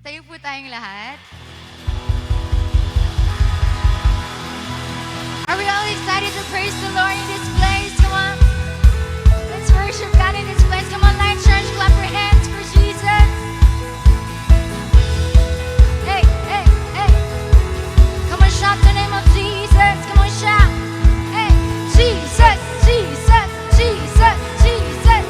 Tayo po tayong lahat. Are we all excited to praise the Lord in this place? Come on. Let's worship God in this place. Come on, Lion Church, clap your hands for Jesus. Hey, hey, hey. Come on, shout the name of Jesus. Come on, shout. Hey, Jesus, Jesus, Jesus, Jesus.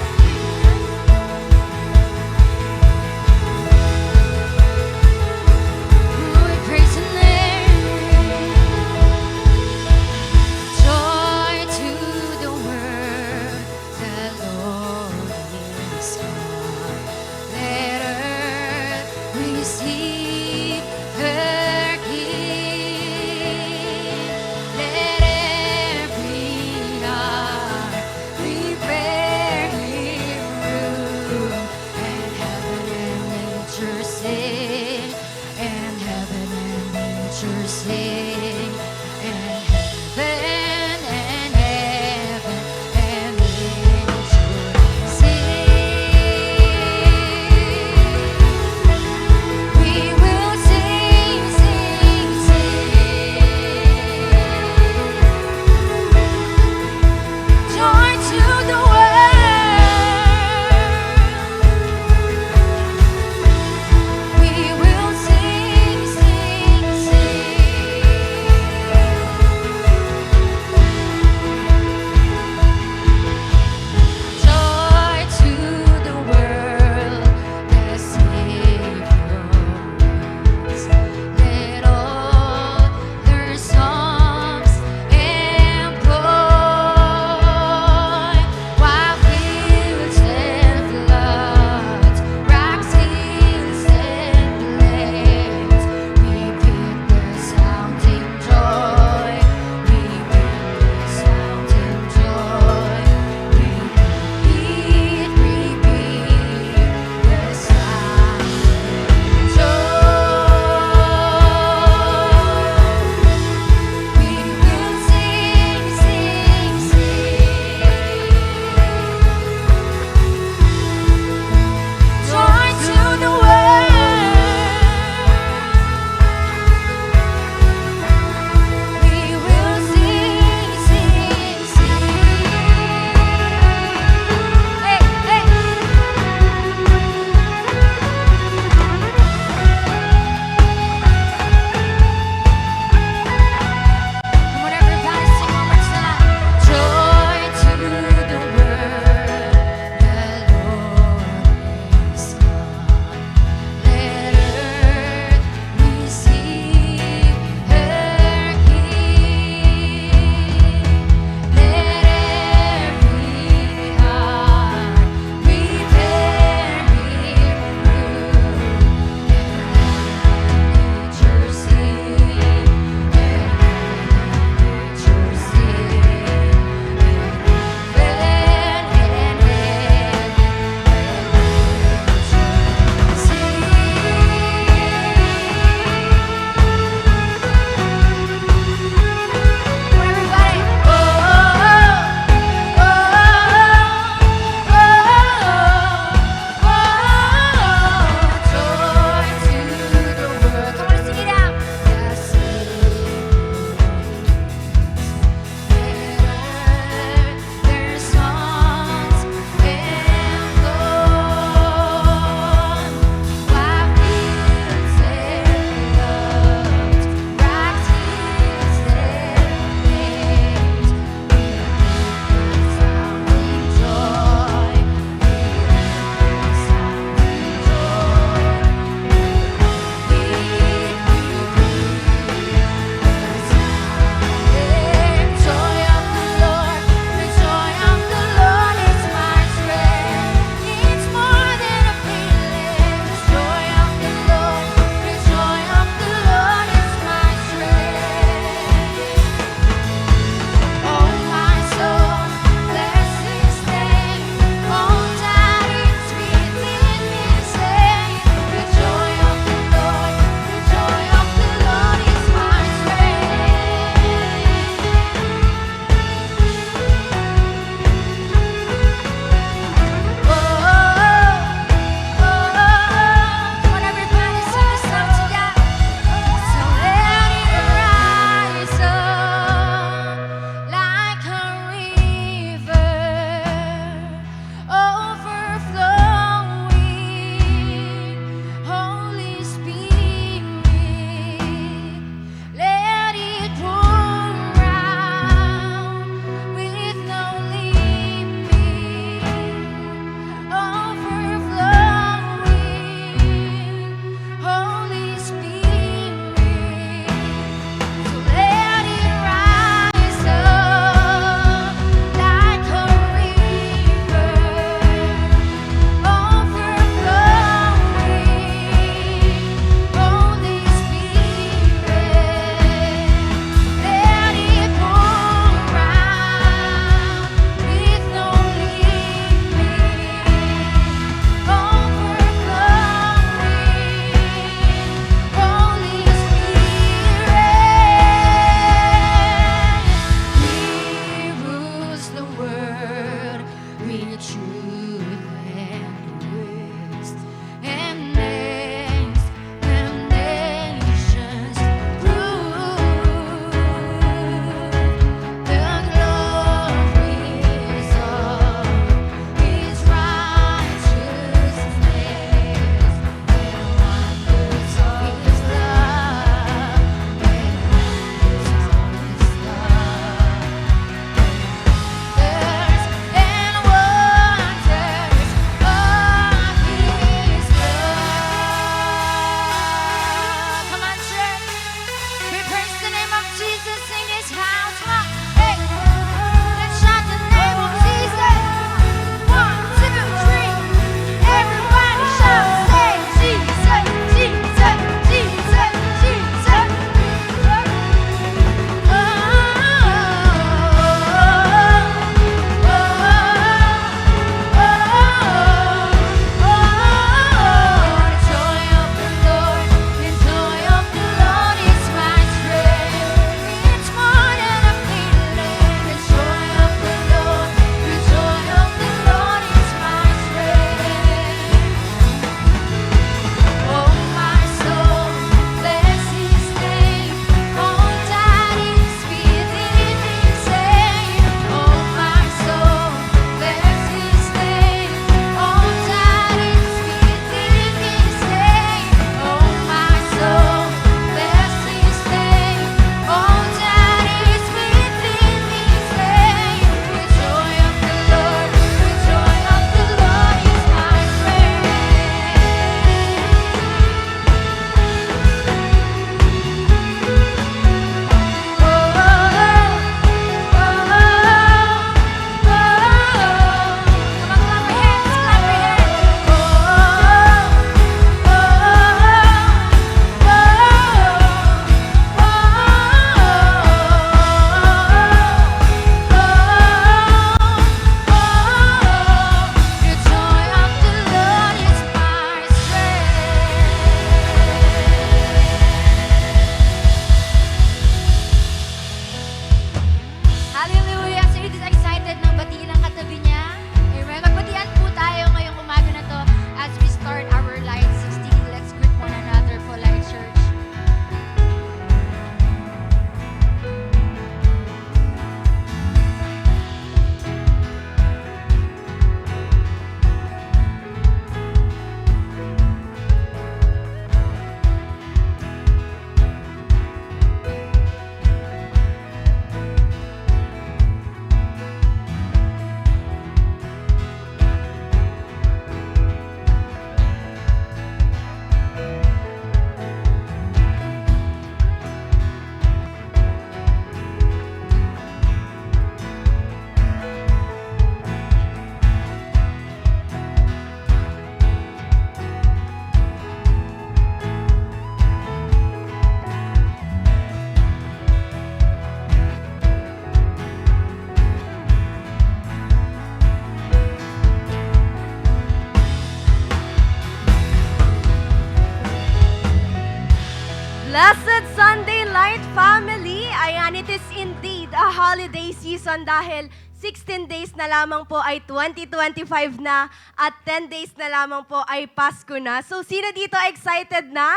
season dahil 16 days na lamang po ay 2025 na at 10 days na lamang po ay Pasko na. So sino dito excited na?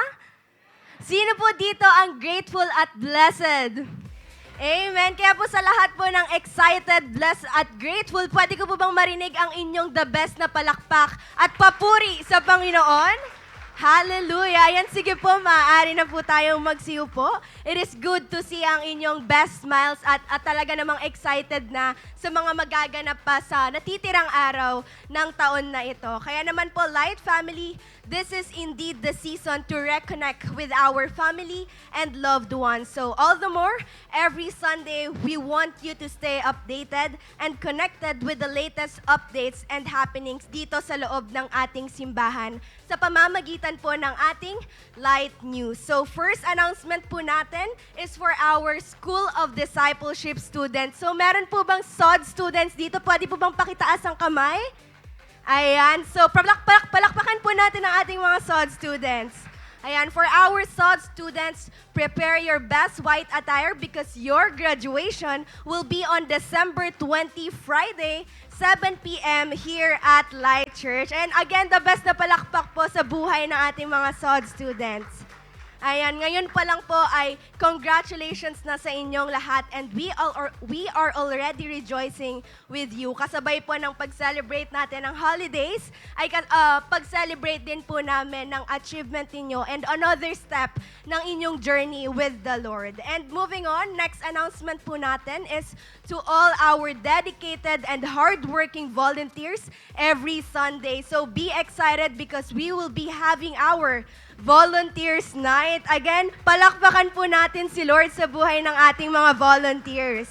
Sino po dito ang grateful at blessed? Amen. Kaya po sa lahat po ng excited, blessed at grateful, pwede ko po bang marinig ang inyong the best na palakpak at papuri sa Panginoon? Hallelujah! Ayan, sige po, maaari na po tayong magsiupo. It is good to see ang inyong best smiles at talaga namang excited na sa mga magaganap pa sa natitirang araw ng taon na ito. Kaya naman po, Light Family, this is indeed the season to reconnect with our family and loved ones. So all the more, every Sunday, we want you to stay updated and connected with the latest updates and happenings dito sa loob ng ating simbahan sa pamamagitan po ng ating Light News. So first announcement po natin is for our School of Discipleship students. So meron po bang SOD students dito? Pwede po bang pakitaas ang kamay? Ayan. So palakpakan po natin ang ating mga SOD students. Ayan, for our SOD students, prepare your best white attire because your graduation will be on December 20, Friday, 7 p.m. here at Light Church. And again, the best na palakpak po sa buhay ng ating mga SOD students. Ayan, ngayon pa lang po ay congratulations na sa inyong lahat and we are already rejoicing with you. Kasabay po ng pag-celebrate natin ng holidays, ay pag-celebrate din po namin ng achievement ninyo and another step ng inyong journey with the Lord. And moving on, next announcement po natin is to all our dedicated and hardworking volunteers every Sunday. So be excited because we will be having our Volunteers Night. Again, palakpakan po natin si Lord sa buhay ng ating mga volunteers.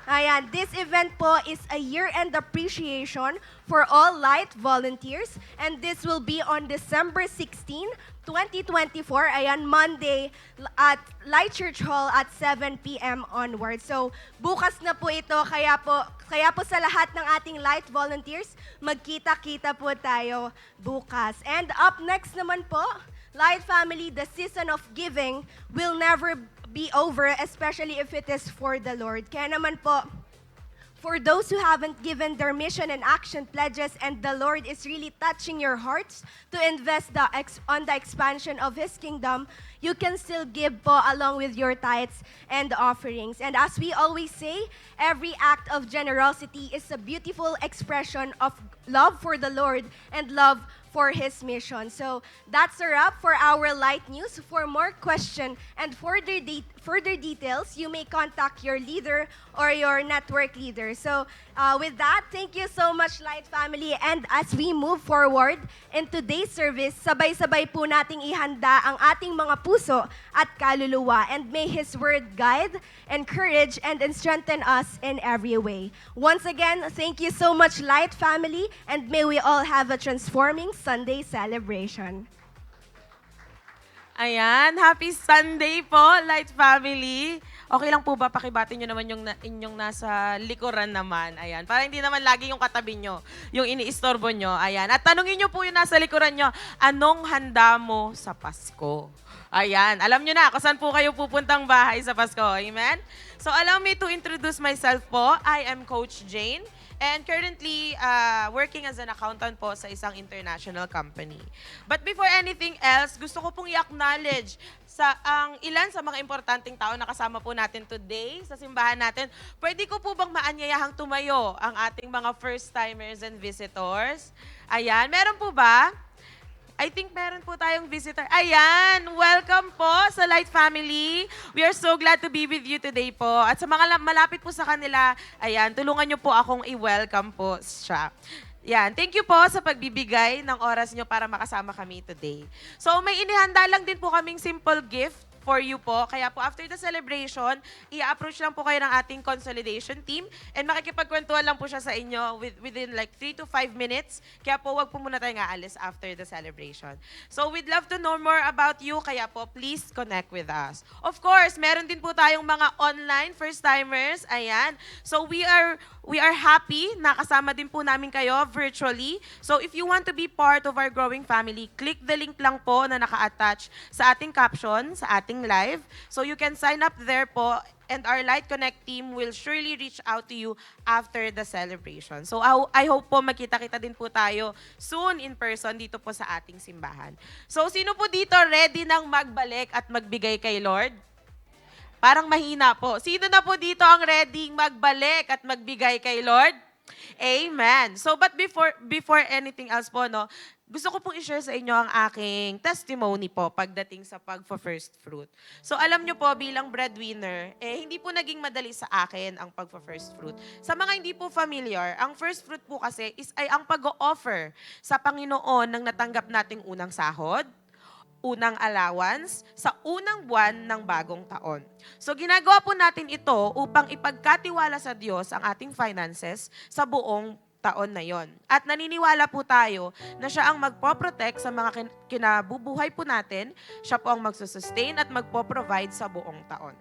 Ayan, this event po is a year-end appreciation for all Light volunteers and this will be on December 16, 2024, ayan, Monday at Light Church Hall at 7 p.m. onward. So, bukas na po ito, kaya po sa lahat ng ating Light volunteers, magkita-kita po tayo bukas. And up next naman po, Light Family, the season of giving will never be over, especially if it is for the Lord. Kaya naman po, for those who haven't given their mission and action pledges and the Lord is really touching your hearts to invest on the expansion of His kingdom, you can still give po along with your tithes and offerings. And as we always say, every act of generosity is a beautiful expression of love for the Lord and love for His mission. So that's a wrap for our Light News. For more question and further details, you may contact your leader or your network leader. So with that, thank you so much, Light Family. And as we move forward in today's service, sabay-sabay po nating ihanda ang ating mga puso at kaluluwa. And may His word guide, encourage, and strengthen us in every way. Once again, thank you so much, Light Family, and may we all have a transforming Sunday celebration. Ayan, happy Sunday po, Light Family. Okay lang po ba pakibati nyo naman yung inyong nasa likuran naman? Ayan, para hindi naman lagi yung katabi nyo, yung iniistorbo nyo. Ayan, at tanungin nyo po yung nasa likuran nyo, anong handa mo sa Pasko? Ayan, alam nyo na kung saan po kayo pupuntang bahay sa Pasko. Amen? So allow me to introduce myself po. I am Coach Jane. And currently working as an accountant po sa isang international company. But before anything else, gusto ko pong i-acknowledge ang ilan sa mga importanteng tao na kasama po natin today sa simbahan natin. Pwede ko po bang maanyayahang tumayo ang ating mga first-timers and visitors? Ayan, meron po ba? I think meron po tayong visitor. Ayan, welcome po sa Light Family. We are so glad to be with you today po. At sa mga malapit po sa kanila, ayan, tulungan niyo po akong i-welcome po siya. Yan, thank you po sa pagbibigay ng oras niyo para makasama kami today. So may inihanda lang din po kaming simple gift for you po. Kaya po after the celebration, i-approach lang po kayo ng ating consolidation team and makikipagkwentuhan lang po siya sa inyo within like 3 to 5 minutes. Kaya po wag po muna tayong aalis after the celebration. So we'd love to know more about you, kaya po please connect with us. Of course, meron din po tayong mga online first-timers. Ayan. So we are happy na kasama din po namin kayo virtually. So if you want to be part of our growing family, click the link lang po na naka-attach sa ating caption, sa ating streaming live. So you can sign up there po and our Light Connect team will surely reach out to you after the celebration. So I hope po magkita-kita din po tayo soon in person dito po sa ating simbahan. So sino po dito ready nang magbalik at magbigay kay Lord? Parang mahina po. Sino na po dito ang ready magbalik at magbigay kay Lord? Amen. So but before anything else po, no, gusto ko pong i-share sa inyo ang aking testimony po pagdating sa pagfa-first fruit. So alam nyo po, bilang breadwinner, hindi po naging madali sa akin ang pagfa-first fruit. Sa mga hindi po familiar, ang first fruit po kasi ay ang pag-o-offer sa Panginoon ng natanggap nating unang sahod, unang allowance sa unang buwan ng bagong taon. So ginagawa po natin ito upang ipagkatiwala sa Diyos ang ating finances sa buong taon na yon. At naniniwala po tayo na siya ang magpo-protect sa mga kinabubuhay po natin, siya po ang magsusustain at magpo-provide sa buong taon.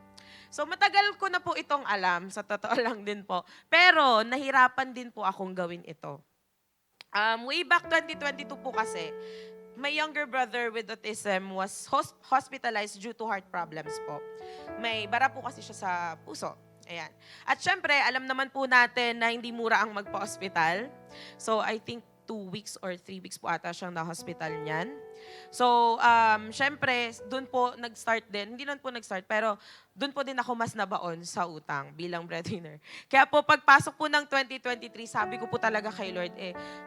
So matagal ko na po itong alam, sa totoo lang din po. Pero nahirapan din po akong gawin ito. Way back 2022 po kasi, my younger brother with autism was hospitalized due to heart problems po. May bara po kasi siya sa puso. Ayan. At syempre, alam naman po natin na hindi mura ang magpa-hospital. So, I think 2 weeks or 3 weeks po ata siyang na-hospital niyan. So, syempre, doon po nag-start din. Hindi naman po nag-start, pero doon po din ako mas nabaon sa utang bilang breadwinner. Kaya po, pagpasok po ng 2023, sabi ko po talaga kay Lord,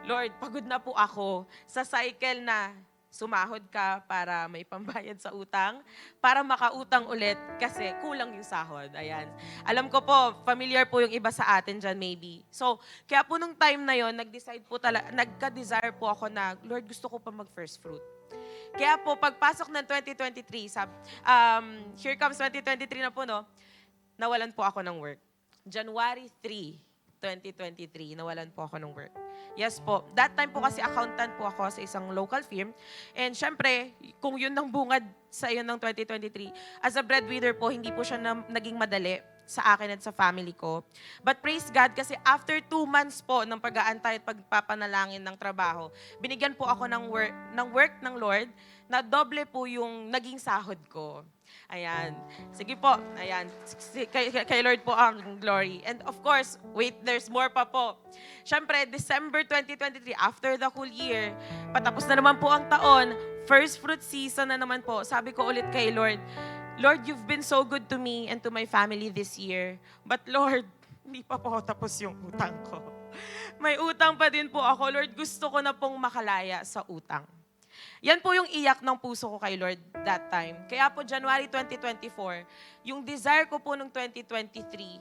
Lord, pagod na po ako sa cycle na sumahod ka para may pambayad sa utang, para makautang ulit kasi kulang yung sahod. Ayan. Alam ko po, familiar po yung iba sa atin dyan maybe. So, kaya po nung time na yon nagka-desire po ako na, Lord, gusto ko pa mag-first fruit. Kaya po, pagpasok ng 2023, here comes 2023 na po, no, nawalan po ako ng work. January 3, 2023, nawalan po ako ng work. Yes po. That time po kasi accountant po ako sa isang local firm. And syempre, kung yun ang bungad sa iyo ng 2023, as a breadwinner po, hindi po siya naging madali sa akin at sa family ko. But praise God, kasi after 2 months po ng pag-aantay at pagpapanalangin ng trabaho, binigyan po ako ng work ng Lord na doble po yung naging sahod ko. Ayan. Sige po. Ayan. Kay Lord po ang glory. And of course, wait, there's more pa po. Siyempre, December 2023, after the whole year, patapos na naman po ang taon, first fruit season na naman po. Sabi ko ulit kay Lord, Lord, you've been so good to me and to my family this year. But Lord, hindi pa po tapos yung utang ko. May utang pa din po ako. Lord, gusto ko na pong makalaya sa utang. Yan po yung iyak ng puso ko kay Lord that time. Kaya po January 2024, yung desire ko po nung 2023,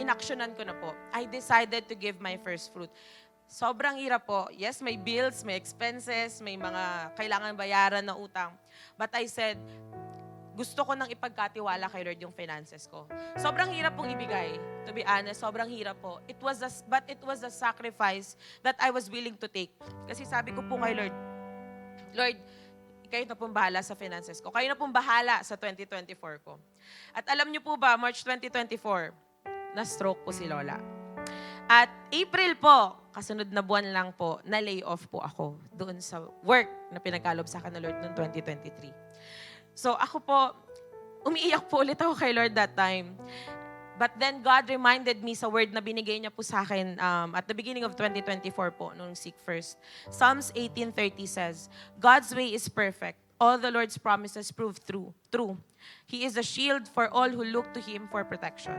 inaksyonan ko na po. I decided to give my first fruit. Sobrang hirap po. Yes, may bills, may expenses, may mga kailangan bayaran na utang. But I said, gusto ko nang ipagkatiwala kay Lord yung finances ko. Sobrang hirap pong ibigay. To be honest, sobrang hirap po. But it was a sacrifice that I was willing to take. Kasi sabi ko po kay Lord, Lord, kayo na pong bahala sa finances ko. Kayo na pong bahala sa 2024 ko. At alam niyo po ba, March 2024, na-stroke po si Lola. At April po, kasunod na buwan lang po, na-lay off po ako doon sa work na pinagkalob sa akin ng Lord noong 2023. So ako po, umiiyak po ulit ako kay Lord that time. But then God reminded me sa word na binigay niya po sa akin at the beginning of 2024 po, nung seek first. Psalms 18:30 says, God's way is perfect. All the Lord's promises prove true. He is a shield for all who look to Him for protection.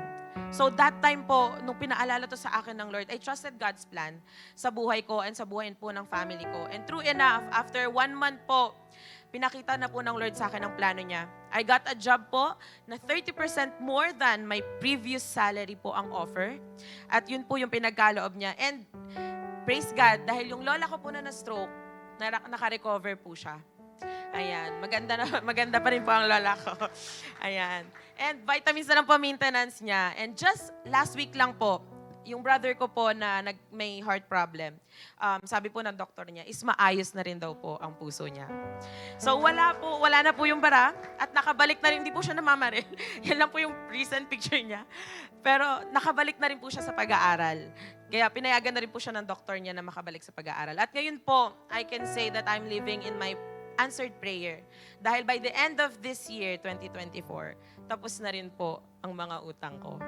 So that time po, nung pinaalala to sa akin ng Lord, I trusted God's plan sa buhay ko and sa buhay po ng family ko. And true enough, after 1 month po, pinakita na po ng Lord sa akin ang plano niya. I got a job po na 30% more than my previous salary po ang offer. At yun po yung pinagkaloob niya. And praise God, dahil yung lola ko po na stroke, naka-recover po siya. Ayan, maganda pa rin po ang lola ko. Ayan. And vitamins na lang po maintenance niya. And just last week lang po, yung brother ko po na may heart problem, sabi po ng doktor niya, is maayos na rin daw po ang puso niya. So wala na po yung bara at nakabalik na rin, hindi po siya namamaril. Yan lang po yung recent picture niya. Pero nakabalik na rin po siya sa pag-aaral. Kaya pinayagan na rin po siya ng doktor niya na makabalik sa pag-aaral. At ngayon po, I can say that I'm living in my answered prayer. Dahil by the end of this year, 2024, tapos na rin po ang mga utang ko.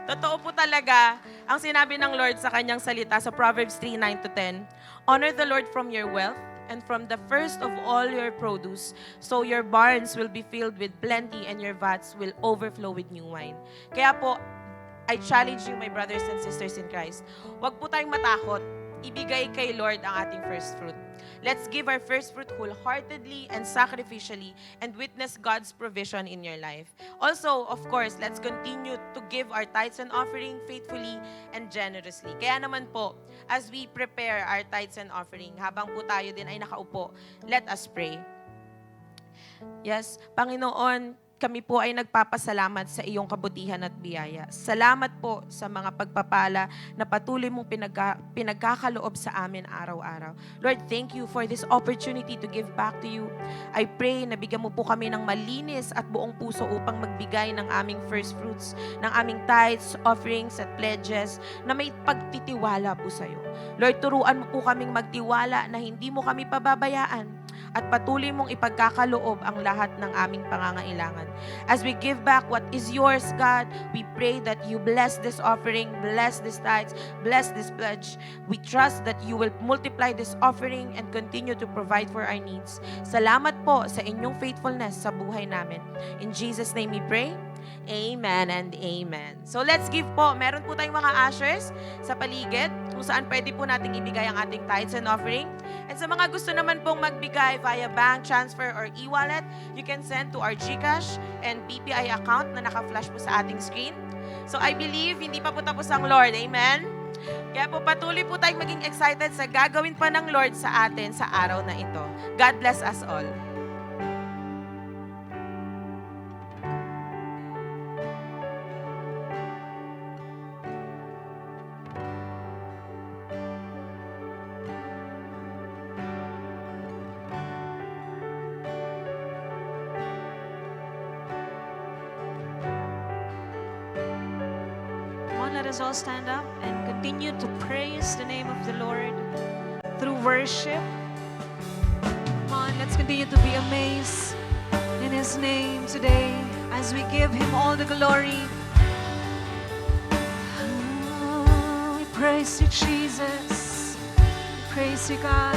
Totoo po talaga ang sinabi ng Lord sa kanyang salita sa Proverbs 3:9-10, "Honor the Lord from your wealth and from the first of all your produce, so your barns will be filled with plenty and your vats will overflow with new wine." Kaya po, I challenge you, my brothers and sisters in Christ, huwag po tayong matakot. Ibigay kay Lord ang ating first fruit. Let's give our first fruit wholeheartedly and sacrificially and witness God's provision in your life. Also, of course, let's continue to give our tithes and offering faithfully and generously. Kaya naman po, as we prepare our tithes and offering, habang po tayo din ay nakaupo, let us pray. Yes, Panginoon, kami po ay nagpapasalamat sa iyong kabutihan at biyaya. Salamat po sa mga pagpapala na patuloy mong pinagkakaloob sa amin araw-araw. Lord, thank you for this opportunity to give back to you. I pray na bigyan mo po kami ng malinis at buong puso upang magbigay ng aming first fruits, ng aming tithes, offerings at pledges na may pagtitiwala po sa iyo. Lord, turuan mo po kaming magtiwala na hindi mo kami pababayaan at patuloy mong ipagkakaloob ang lahat ng aming pangangailangan. As we give back what is yours, God, we pray that you bless this offering, bless this tithes, bless this pledge. We trust that you will multiply this offering and continue to provide for our needs. Salamat po sa inyong faithfulness sa buhay namin. In Jesus' name we pray. Amen and amen. So let's give po. Meron po tayong mga ushers sa paligid kung saan pwede po nating ibigay ang ating tithes and offering. And sa mga gusto naman pong magbigay via bank transfer or e-wallet, you can send to our GCash and BPI account na naka-flash po sa ating screen. So I believe hindi pa po tapos ang Lord. Amen? Kaya po patuloy po tayong maging excited sa gagawin pa ng Lord sa atin sa araw na ito. God bless us all. Let us all stand up and continue to praise the name of the Lord through worship. Come on, let's continue to be amazed in His name today as we give Him all the glory. Oh, we praise you, Jesus. Praise you, God.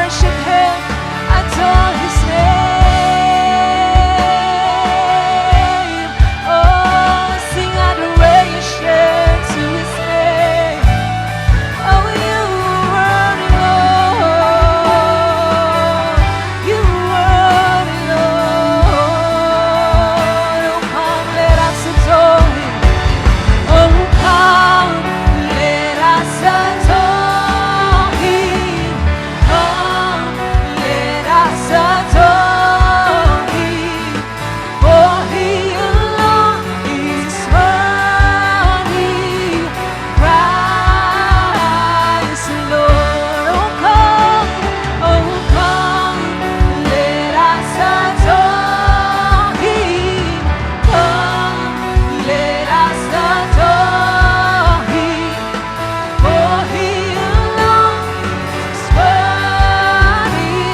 worship Him, adore His name. Oh, sing adoration to His name. Oh, you worthy, Lord. You worthy, Lord. Oh, come, let us adore Him. Oh, come, let us adore Him. Come, let us adore Him. For He alone is worthy. Christ the Lord. Oh, come, let us adore Him. Come, let us adore Him. For He alone is worthy.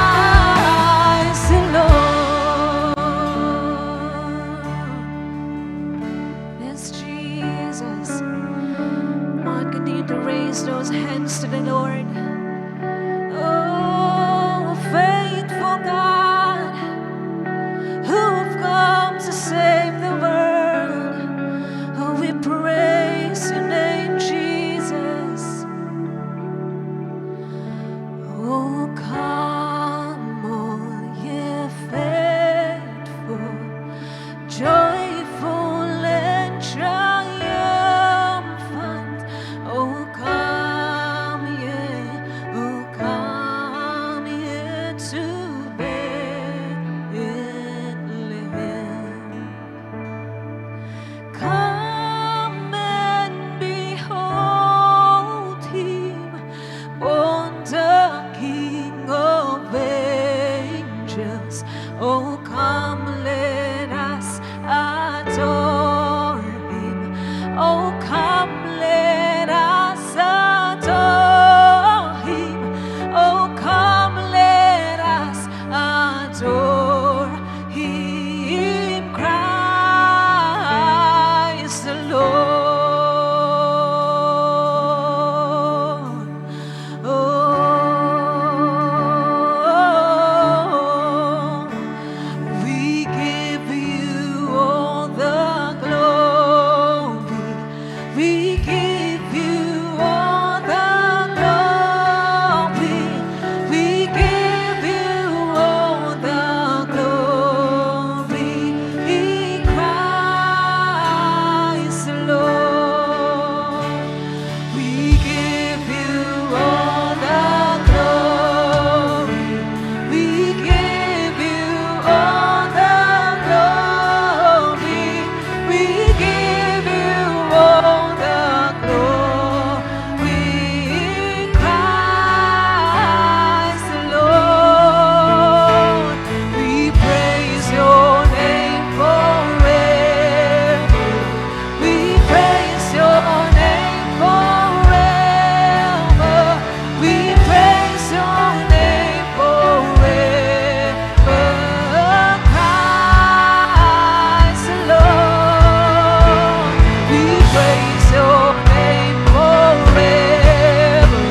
Christ the Lord. Yes, Jesus. Come on, continue to raise those hands to the Lord. Oh, faithful God, who've come to save the world. Oh, we praise your name, Jesus. Oh, come, all ye faithful, joyful and triumphant. Oh, come ye to Bethlehem. Come and behold Him, born the King of angels. Oh, come, let us adore Him. Oh, come, let us adore Him. Oh, come, let us adore Him, Christ the Lord. Oh, we give you all the glory. We give you all the glory. We give you all the glory. Christ the Lord. We give you all the glory. We give you all the glory. We give you all the glory. Christ the Lord. We praise your name forever. We praise your name forever. We praise your name forever. Christ the Lord. We praise your name forever.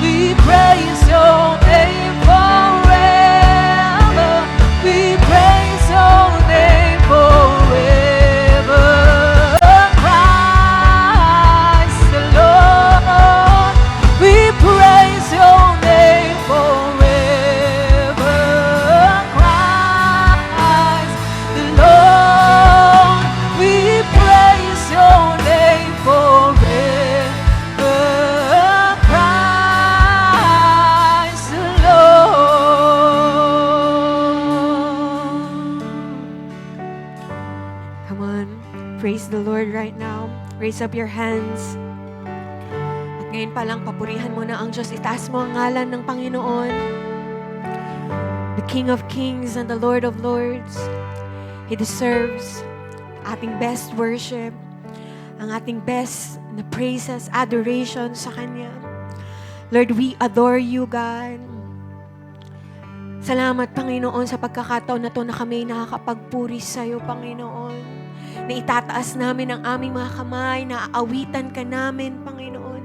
We praise your name forever. We praise your name forever. Christ the Lord. We praise your name forever. Christ the Lord. We praise your name forever. Christ the Lord. Come on, praise the Lord right now. Raise up your hands. At ngayon pa lang, papurihan mo na ang Diyos. Itaas mo ang ngalan ng Panginoon. The King of Kings and the Lord of Lords. He deserves ating best worship, ang ating best na praises, adoration sa Kanya. Lord, we adore you, God. Salamat, Panginoon, sa pagkakataon na to na kami nakakapagpuri sa iyo, Panginoon. Na itataas namin ang aming mga kamay, na aawitan ka namin, Panginoon.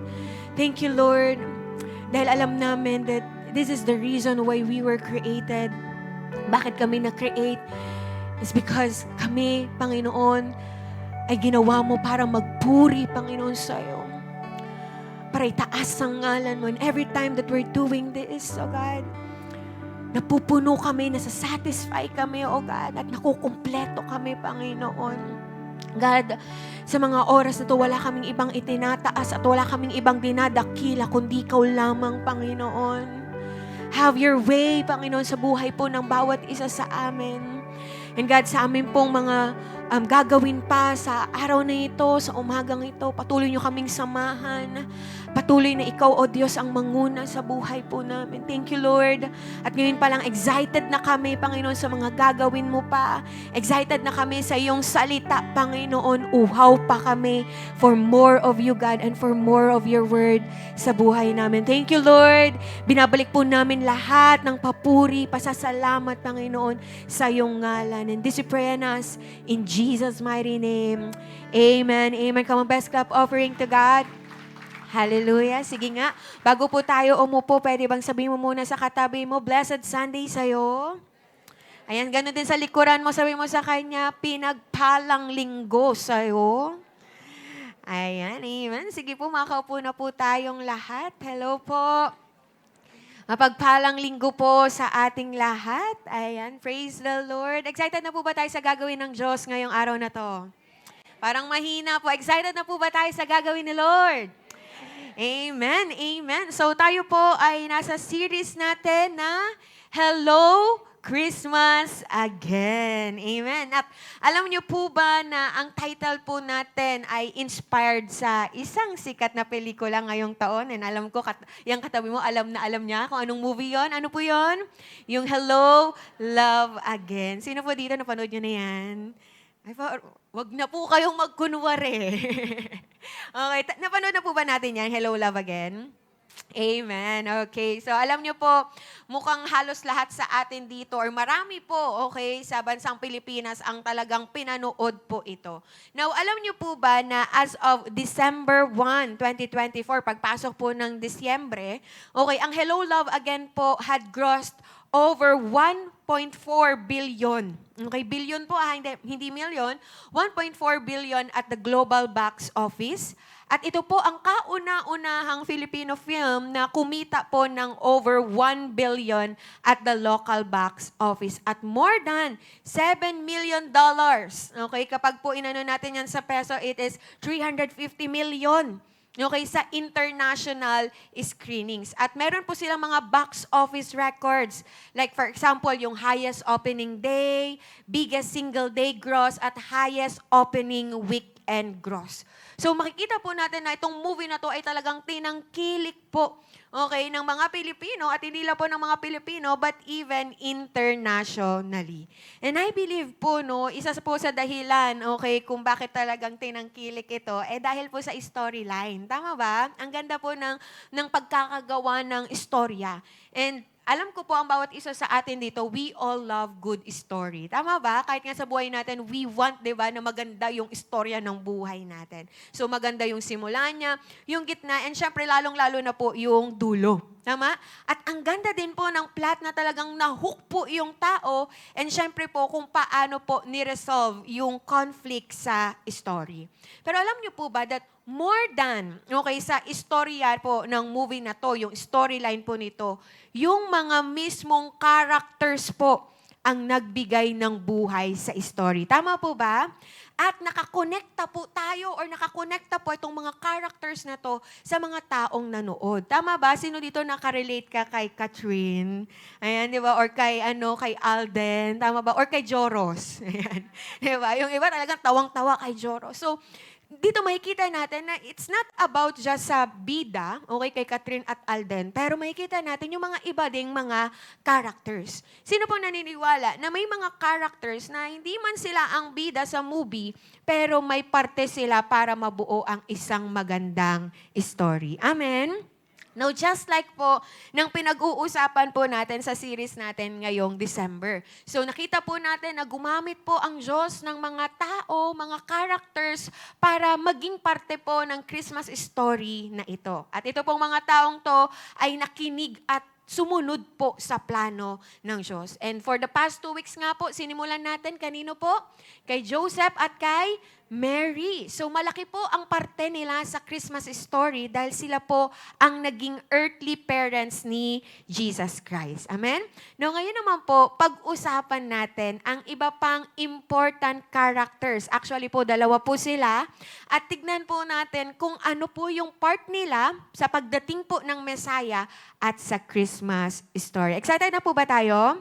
Thank you, Lord, Dahil alam namin that this is the reason why we were created. Bakit kami na-create? Is because kami, Panginoon, ay ginawa mo para magpuri, Panginoon, sa'yo. Para itaas ang ngalan mo. And every time that we're doing this, oh God, napupuno kami, nasasatisfy kami, oh God, at nakukumpleto kami, Panginoon. God, sa mga oras na to, wala kaming ibang itinataas at wala kaming ibang dinadakila, kundi ikaw lamang, Panginoon. Have your way, Panginoon, sa buhay po ng bawat isa sa amin. And God, sa amin pong mga gagawin pa sa araw na ito, sa umagang ito, patuloy nyo kaming samahan. Patuloy na ikaw, O Diyos, ang manguna sa buhay po namin. Thank you, Lord. At ngayon pa lang, excited na kami, Panginoon, sa mga gagawin mo pa. Excited na kami sa iyong salita, Panginoon. Uhaw pa kami for more of you, God, and for more of your word sa buhay namin. Thank you, Lord. Binabalik po namin lahat ng papuri, pasasalamat, Panginoon, sa iyong ngalan. And this we pray in us in Jesus' mighty name. Amen. Amen. Come on, best clap offering to God. Hallelujah. Sige nga, bago po tayo umupo, pwede bang sabihin mo muna sa katabi mo, Blessed Sunday sa'yo. Ayan, ganun din sa likuran mo, sabihin mo sa kanya, pinagpalang linggo sa'yo. Ayan, amen. Sige po, makaupo na po tayong lahat. Hello po. Mapagpalang linggo po sa ating lahat. Ayan, praise the Lord. Excited na po ba tayo sa gagawin ng Diyos ngayong araw na to? Parang mahina po. Excited na po ba tayo sa gagawin ni Lord? Amen, amen. So tayo po ay nasa series natin na Hello Christmas Again. Amen. At alam niyo po ba na ang title po natin ay inspired sa isang sikat na pelikula ngayong taon? And alam ko, yung katabi mo, alam na alam niya kung anong movie yon. Ano po yon? Yung Hello, Love Again. Sino po dito napanood niyo na yan? Ay, wag na po kayong magkunwari. Okay, napanood na po ba natin yan? Hello, Love Again? Amen. Okay. So, alam nyo po, mukhang halos lahat sa atin dito or marami po, okay, sa bansang Pilipinas ang talagang pinanood po ito. Now, alam nyo po ba na as of December 1, 2024, pagpasok po ng Disyembre, okay, ang Hello, Love Again po had grossed over 1.4 billion. Okay, billion po, hindi million. 1.4 billion at the global box office. At ito po ang kauna-unahang Filipino film na kumita po ng over 1 billion at the local box office. At more than $7 million. Okay, kapag po inano natin yan sa peso, it is 350 million. Okay, sa international screenings. At meron po silang mga box office records. Like for example, yung highest opening day, biggest single day gross, at highest opening weekend gross. So makikita po natin na itong movie na to ay talagang tinangkilik po, okay, ng mga Pilipino at hindi lang po ng mga Pilipino but even internationally. And I believe po, no, isa po sa dahilan, okay, kung bakit talagang tinangkilik ito, dahil po sa storyline. Tama ba? Ang ganda po ng pagkakagawa ng istorya. And alam ko po ang bawat isa sa atin dito, we all love good story. Tama ba? Kahit nga sa buhay natin, we want, di ba, na maganda yung istorya ng buhay natin. So maganda yung simula niya, yung gitna, and syempre lalong-lalo na po yung dulo. Tama? At ang ganda din po ng plot na talagang nahook po yung tao, and syempre po kung paano po ni-resolve yung conflict sa story. Pero alam niyo po ba that more than, okay, sa istorya po ng movie na to, yung storyline po nito, yung mga mismong characters po ang nagbigay ng buhay sa story. Tama po ba? At nakakonekta po tayo or nakakonekta po itong mga characters na to sa mga taong nanood. Tama ba? Sino dito nakarelate ka kay Catherine? Ayan, di ba? Or kay, kay Alden. Tama ba? Or kay Joros. Ayan. Di ba? Yung iba talagang tawang-tawa kay Joros. So, dito makikita natin na it's not about just sa bida, okay, kay Catherine at Alden, pero makikita natin yung mga iba ding mga characters. Sino pong naniniwala na may mga characters na hindi man sila ang bida sa movie, pero may parte sila para mabuo ang isang magandang story? Amen? Now, just like po ng pinag-uusapan po natin sa series natin ngayong December. So, nakita po natin na gumamit po ang Diyos ng mga tao, mga characters, para maging parte po ng Christmas story na ito. At ito pong mga taong to ay nakinig at sumunod po sa plano ng Diyos. And for the past 2 weeks nga po, sinimulan natin kanino po? Kay Joseph at kay Mary. So malaki po ang parte nila sa Christmas story dahil sila po ang naging earthly parents ni Jesus Christ. Amen? No, ngayon naman po, pag-usapan natin ang iba pang important characters. Actually po, 2 po sila. At tignan po natin kung ano po yung part nila sa pagdating po ng Messiah at sa Christmas story. Excited na po ba tayo?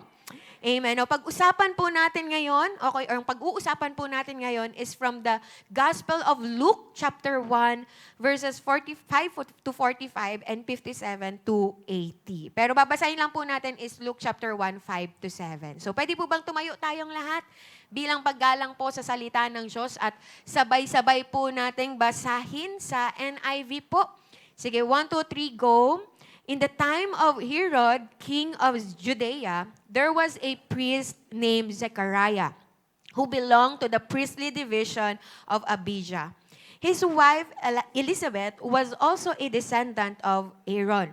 Amen. O, pag-usapan po natin ngayon, okay, or pag-uusapan po natin ngayon is from the Gospel of Luke, chapter 1, verses 45 to 45 and 57 to 80. Pero babasahin lang po natin is Luke chapter 1, 5 to 7. So, pwede po bang tumayo tayong lahat bilang paggalang po sa salita ng Diyos at sabay-sabay po nating basahin sa NIV po. Sige, 1, 2, 3, go. In the time of Herod, king of Judea, there was a priest named Zechariah who belonged to the priestly division of Abijah. His wife, Elizabeth, was also a descendant of Aaron.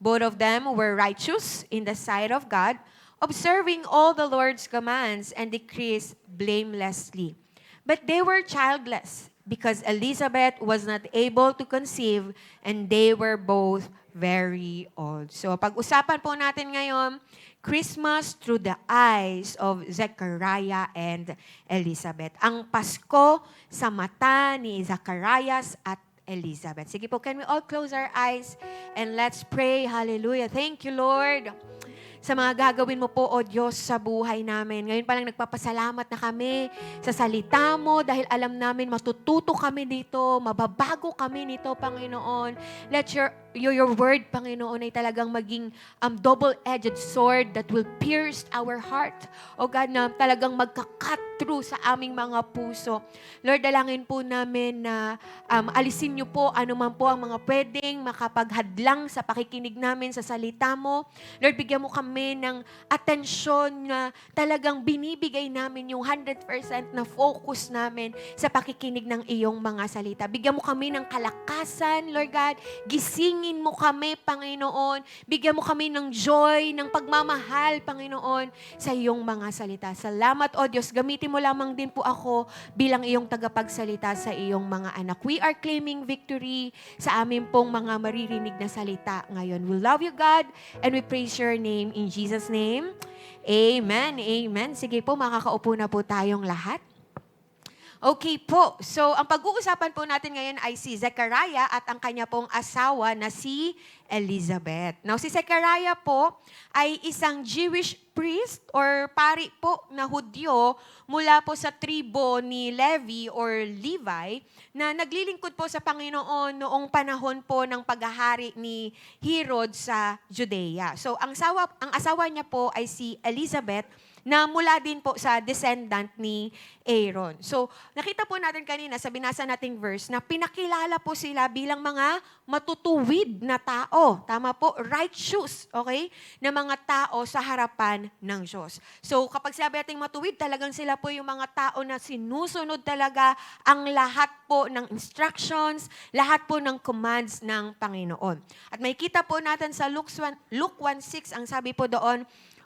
Both of them were righteous in the sight of God, observing all the Lord's commands and decrees blamelessly. But they were childless because Elizabeth was not able to conceive and they were both very old. So pag-usapan po natin ngayon, Christmas through the eyes of Zechariah and Elizabeth. Ang Pasko sa mata ni Zacharias at Elizabeth. Sige po, can we all close our eyes and let's pray. Hallelujah. Thank you, Lord, sa mga gagawin mo po, O Diyos, sa buhay namin. Ngayon pa lang nagpapasalamat na kami sa salita mo dahil alam namin matututo kami dito, mababago kami nito, Panginoon. Let your word, Panginoon, ay talagang maging double-edged sword that will pierce our heart. O God, na talagang magka-cut through sa aming mga puso. Lord, dalangin po namin na alisin niyo po anuman po ang mga pwedeng makapaghadlang sa pakikinig namin sa salita mo. Lord, bigyan mo kami ng atensyon na talagang binibigay namin yung 100% na focus namin sa pakikinig ng iyong mga salita. Bigyan mo kami ng kalakasan, Lord God. Gisingin mo kami, Panginoon. Bigyan mo kami ng joy, ng pagmamahal, Panginoon, sa iyong mga salita. Salamat, O Diyos. Gamitin mo lamang din po ako bilang iyong tagapagsalita sa iyong mga anak. We are claiming victory sa amin pong mga maririnig na salita ngayon. We love you, God, and we praise your name in Jesus' name. Amen. Amen. Sige po, makakaupo na po tayong lahat. Okay po. So, ang pag-uusapan po natin ngayon ay si Zechariah at ang kanya pong asawa na si Elizabeth. Now, si Zechariah po ay isang Jewish priest or pari po na Hudyo mula po sa tribo ni Levi or Levi na naglilingkod po sa Panginoon noong panahon po ng paghahari ni Herod sa Judea. So, ang asawa niya po ay si Elizabeth na mula din po sa descendant ni Aaron. So, nakita po natin kanina sa binasa nating verse na pinakilala po sila bilang mga matutuwid na tao. Tama po, righteous, okay? Na mga tao sa harapan ng Diyos. So, kapag sabi nating matuwid, talagang sila po yung mga tao na sinusunod talaga ang lahat po ng instructions, lahat po ng commands ng Panginoon. At makikita po natin sa Luke 1:6, ang sabi po doon,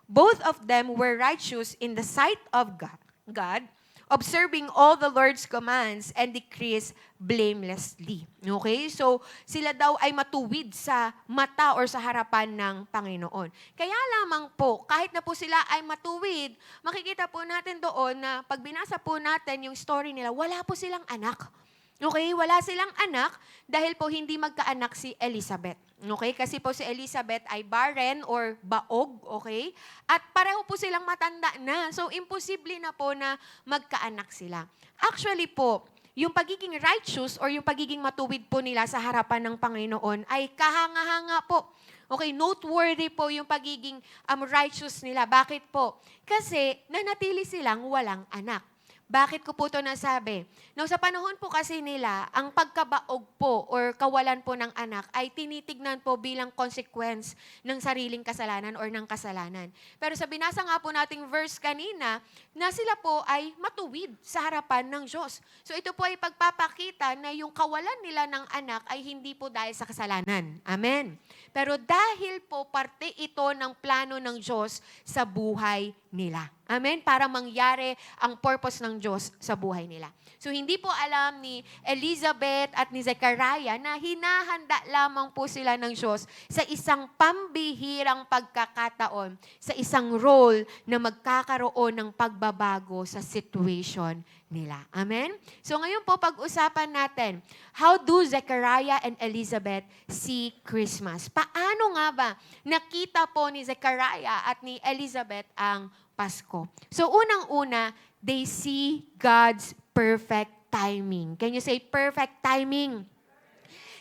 both of them were righteous in the sight of God, observing all the Lord's commands and decrees blamelessly. Okay? So, sila daw ay matuwid sa mata or sa harapan ng Panginoon. Kaya lamang po, kahit na po sila ay matuwid, makikita po natin doon na pag binasa po natin yung story nila, wala po silang anak. Okay? Wala silang anak dahil po hindi magkaanak si Elizabeth. Okay? Kasi po si Elizabeth ay barren or baog. Okay? At pareho po silang matanda na. So, imposible na po na magkaanak sila. Actually po, yung pagiging righteous or yung pagiging matuwid po nila sa harapan ng Panginoon ay kahanga-hanga po. Okay, noteworthy po yung pagiging righteous nila. Bakit po? Kasi nanatili silang walang anak. Bakit ko po ito nasabi? No, sa panahon po kasi nila, ang pagkabaog po or kawalan po ng anak ay tinitignan po bilang consequence ng sariling kasalanan or ng kasalanan. Pero sa binasa nga po nating verse kanina, na sila po ay matuwid sa harapan ng Diyos. So ito po ay pagpapakita na yung kawalan nila ng anak ay hindi po dahil sa kasalanan. Amen. Pero dahil po parte ito ng plano ng Diyos sa buhay nila. Amen? Para mangyari ang purpose ng Diyos sa buhay nila. So, hindi po alam ni Elizabeth at ni Zechariah na hinahanda lamang po sila ng Diyos sa isang pambihirang pagkakataon, sa isang role na magkakaroon ng pagbabago sa situation nila. Amen? So, ngayon po pag-usapan natin, how do Zechariah and Elizabeth see Christmas? Paano nga ba nakita po ni Zechariah at ni Elizabeth ang Pasko? So, unang-una, they see God's perfect timing. Can you say perfect timing?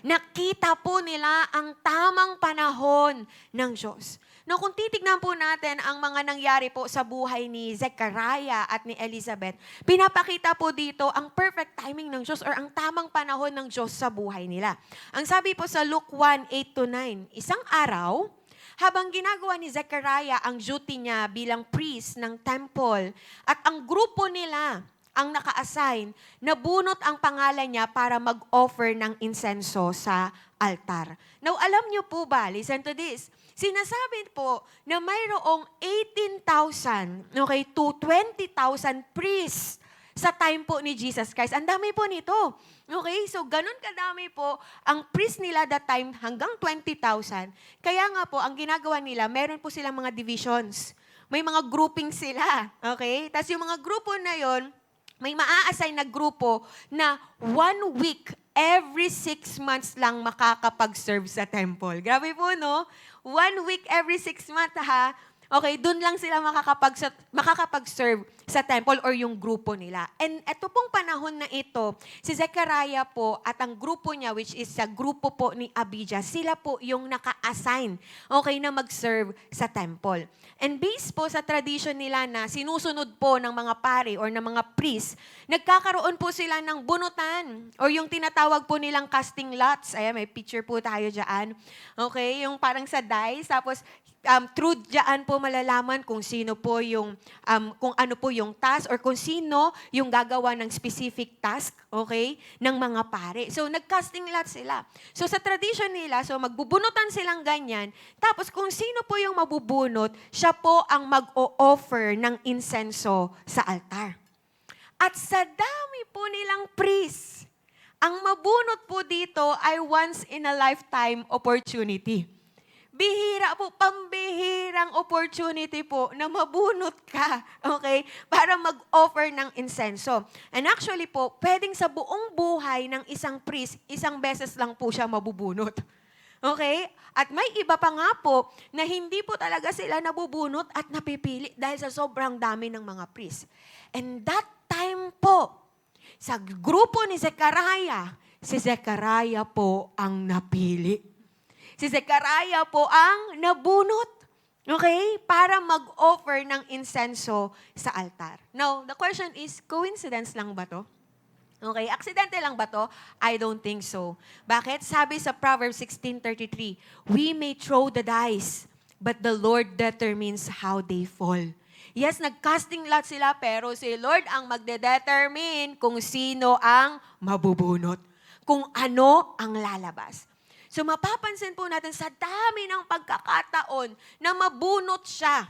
Nakita po nila ang tamang panahon ng Diyos. No, kung titignan po natin ang mga nangyari po sa buhay ni Zechariah at ni Elizabeth, pinapakita po dito ang perfect timing ng Diyos or ang tamang panahon ng Diyos sa buhay nila. Ang sabi po sa Luke 1:8-9, isang araw, habang ginagawa ni Zechariah ang duty niya bilang priest ng temple at ang grupo nila ang naka-assign, nabunot ang pangalan niya para mag-offer ng insenso sa altar. Now, alam niyo po ba, listen to this, sinasabi po na mayroong 18,000 to 20,000 priests sa time po ni Jesus Christ. Ang dami po nito. Okay? So, ganun kadami po ang priest nila that time hanggang 20,000. Kaya nga po, ang ginagawa nila, meron po silang mga divisions. May mga grouping sila. Okay? Tapos yung mga grupo na yon, may maa-assign na grupo na 1 week, every 6 months lang makakapag-serve sa temple. Grabe po, no? 1 week, every 6 months, ha? Okay, doon lang sila makakapag-serve sa temple or yung grupo nila. And eto pong panahon na ito, si Zechariah po at ang grupo niya, which is sa grupo po ni Abijah, sila po yung naka-assign, okay, na mag-serve sa temple. And based po sa tradition nila na sinusunod po ng mga pare or ng mga priest, nagkakaroon po sila ng bunutan or yung tinatawag po nilang casting lots. Ayan, may picture po tayo dyan. Okay, yung parang sa dice, tapos through dyan po malalaman kung sino po yung, kung ano po yung task or kung sino yung gagawa ng specific task, okay, ng mga pare. So, nag-casting lot sila. So, sa tradition nila, so magbubunutan silang ganyan, tapos kung sino po yung mabubunot, siya po ang mag-o-offer ng insenso sa altar. At sa dami po nilang priest, ang mabunot po dito ay once in a lifetime opportunity. Bihira po, pambihirang opportunity po na mabunot ka, okay, para mag-offer ng insenso. And actually po, pwedeng sa buong buhay ng isang priest, isang beses lang po siya mabubunot. Okay? At may iba pa nga po na hindi po talaga sila nabubunot at napipili dahil sa sobrang dami ng mga priest. And that time po, sa grupo ni Zechariah, si Zechariah po ang napili. Si Zechariah po ang nabunot, okay, para mag-offer ng insenso sa altar. Now, the question is, coincidence lang ba to? Okay, aksidente lang ba to? I don't think so. Bakit? Sabi sa Proverbs 16:33, we may throw the dice, but the Lord determines how they fall. Yes, nag-casting lot sila, pero si Lord ang magde-determine kung sino ang mabubunot, kung ano ang lalabas. So mapapansin po natin sa dami ng pagkakataon na mabunot siya.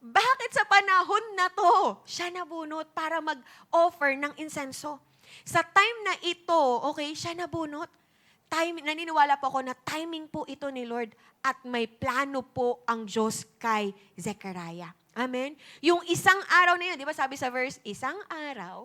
Bakit sa panahon na to siya nabunot para mag-offer ng insenso? Sa time na ito, okay, siya nabunot. Naniniwala po ako na timing po ito ni Lord at may plano po ang Diyos kay Zechariah. Amen? Yung isang araw na yun, di ba sabi sa verse, isang araw,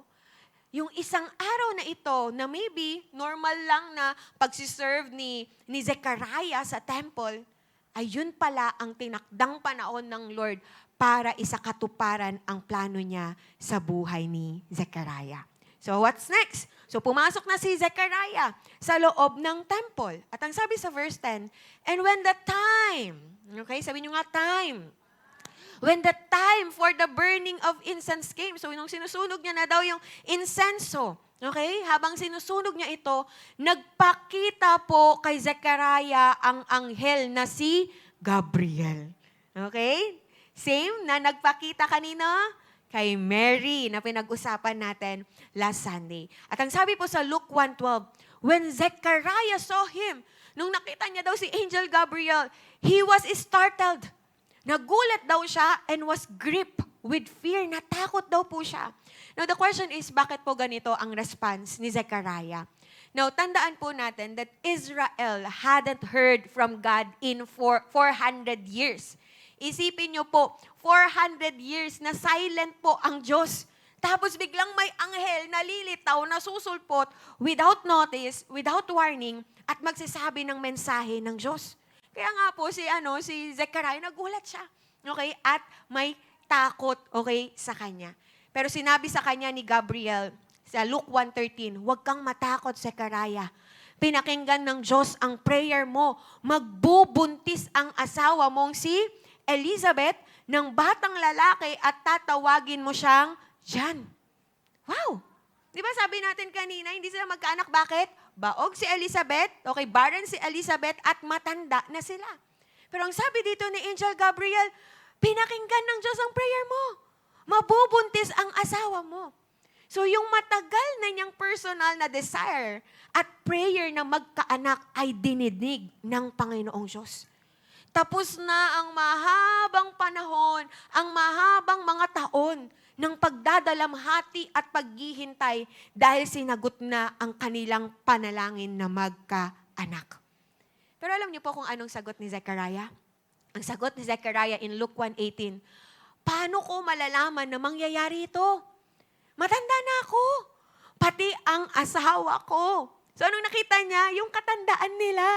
yung isang araw na ito na maybe normal lang na pagsiserve ni Zechariah sa temple, ay yun pala ang tinakdang panahon ng Lord para isakatuparan ang plano niya sa buhay ni Zechariah. So what's next? So pumasok na si Zechariah sa loob ng temple. At ang sabi sa verse 10, and when the time, okay, sabi nyo nga time, When the time for the burning of incense came, so nung sinusunog niya na daw yung insenso, okay? Habang sinusunog niya ito, nagpakita po kay Zechariah ang anghel na si Gabriel. Okay? Same na nagpakita kanina kay Mary na pinag-usapan natin last Sunday. At ang sabi po sa Luke 1:12, when Zechariah saw him, nung nakita niya daw si Angel Gabriel, he was startled. Nagulat daw siya and was gripped with fear. Natakot daw po siya. Now, the question is, bakit po ganito ang response ni Zechariah? Now, tandaan po natin that Israel hadn't heard from God in 400 years. Isipin niyo po, 400 years na silent po ang Diyos. Tapos biglang may anghel na lilitaw, na susulpot, without notice, without warning, at magsasabi ng mensahe ng Diyos. Kaya nga po si Zechariah nagulat siya. Okay? At may takot, okay, sa kanya. Pero sinabi sa kanya ni Gabriel sa Luke 1:13, huwag kang matakot, Zechariah. Pinakinggan ng Diyos ang prayer mo. Magbubuntis ang asawa mong si Elizabeth ng batang lalaki at tatawagin mo siyang John. Wow! Di ba sabi natin kanina, hindi sila magkaanak. Bakit? Baog si Elizabeth, okay, barren si Elizabeth at matanda na sila. Pero ang sabi dito ni Angel Gabriel, pinakinggan ng Diyos ang prayer mo. Mabubuntis ang asawa mo. So yung matagal na niyang personal na desire at prayer na magkaanak ay dinidig ng Panginoong Diyos. Tapos na ang mahabang panahon, ang mahabang mga taon ng pagdadalamhati at paghihintay dahil sinagot na ang kanilang panalangin na magkaanak. Pero alam niyo po kung anong sagot ni Zechariah? Ang sagot ni Zechariah in Luke 1:18, paano ko malalaman na mangyayari ito? Matanda na ako. Pati ang asawa ko. So anong nakita niya? Yung katandaan nila.